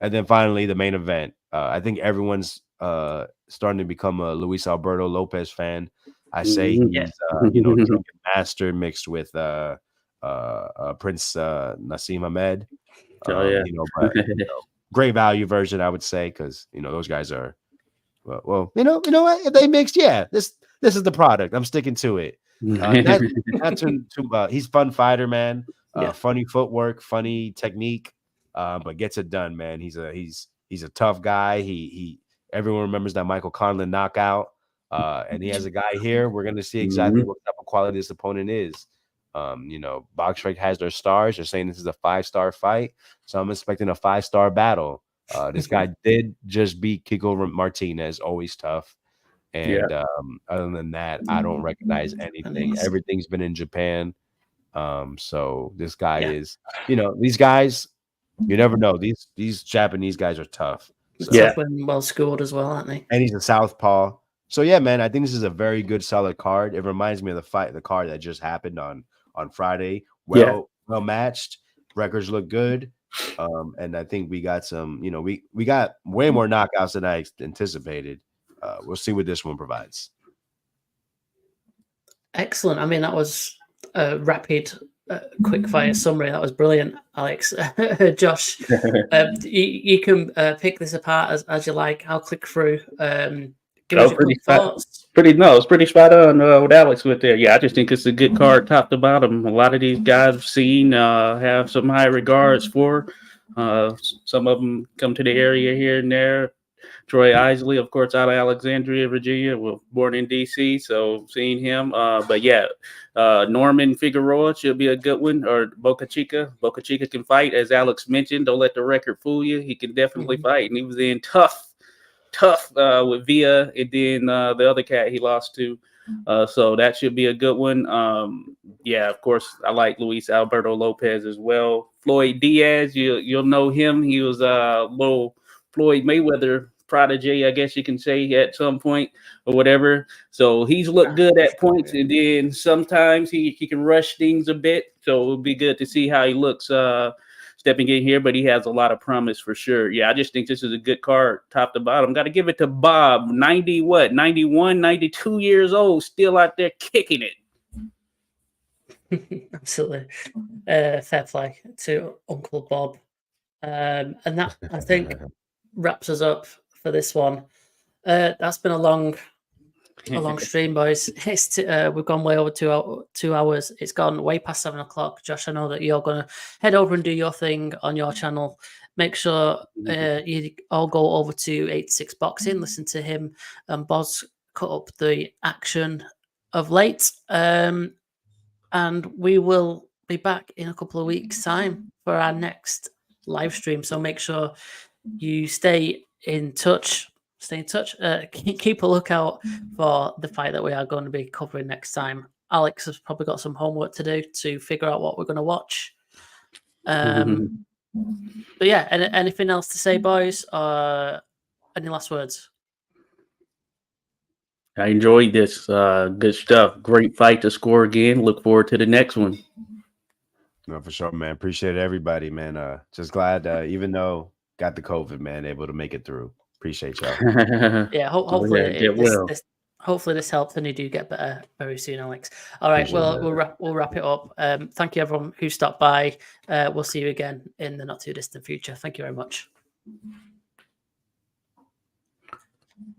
And then finally, the main event. I think everyone's starting to become a Luis Alberto Lopez fan. I say he's drunken master mixed with Prince Nassim Ahmed. Great value version, I would say, because those guys are well, you know what? If they mixed, this is the product. I'm sticking to it. He's fun fighter, man. Funny footwork, funny technique, but gets it done, man. He's a tough guy. He everyone remembers that Michael Conlon knockout. And he has a guy here. We're going to see exactly what type of quality this opponent is. BoxRec has their stars. They're saying this is a 5-star fight. So I'm expecting a 5-star battle. This guy did just beat Kiko Martinez, always tough. And other than that, I don't recognize anything. Everything's been in Japan. So this guy is, these guys, you never know. These Japanese guys are tough. So, well schooled as well, aren't they? And he's a southpaw. So yeah, man, I think this is a very good, solid card. It reminds me of the card that just happened on Friday. Well matched. Records look good. And I think we got some, we got way more knockouts than I anticipated. We'll see what this one provides. Excellent. I mean, that was a rapid quick fire summary. That was brilliant, Alex. Josh, you can pick this apart as you like. I'll click through. Give us your quick thoughts. It's pretty spot on what Alex went there. Yeah, I just think it's a good card top to bottom. A lot of these guys I've seen have some high regards for. Some of them come to the area here and there. Troy Isley, of course, out of Alexandria, Virginia. Well, born in D.C., so seeing him. But yeah, Norman Figueroa should be a good one, or Boca Chica. Boca Chica can fight, as Alex mentioned. Don't let the record fool you. He can definitely fight, and he was in tough with Vega, and then the other cat he lost to. So that should be a good one. Yeah, of course, I like Luis Alberto Lopez as well. Floyd Diaz, you'll know him. He was a little Floyd Mayweather prodigy, I guess you can say, at some point or whatever. So he's looked good at points, and then sometimes he can rush things a bit. So it'll be good to see how he looks stepping in here, but he has a lot of promise for sure. Yeah, I just think this is a good card, top to bottom. Got to give it to Bob, 91, 92 years old, still out there kicking it. Absolutely. Fair play to Uncle Bob. And that, I think, wraps us up for this one. That's been a long stream, boys. We've gone way over 2 hours. It's gone way past 7 o'clock. Josh, I know that you're going to head over and do your thing on your channel. Make sure you all go over to 86 Boxing, listen to him and Boz cut up the action of late. And we will be back in a couple of weeks' time for our next live stream. So make sure you stay in touch. Keep a lookout for the fight that we are going to be covering next time. Alex has probably got some homework to do to figure out what we're going to watch. But yeah, anything else to say, boys? Any last words? I enjoyed this. Good stuff. Great fight to score again. Look forward to the next one. No, for sure, man. Appreciate everybody, man. Just glad, even though got the COVID, man, able to make it through. Appreciate y'all. Yeah, hopefully this helps and you do get better very soon, Alex. All right, we'll wrap it up. Thank you everyone who stopped by. We'll see you again in the not too distant future. Thank you very much.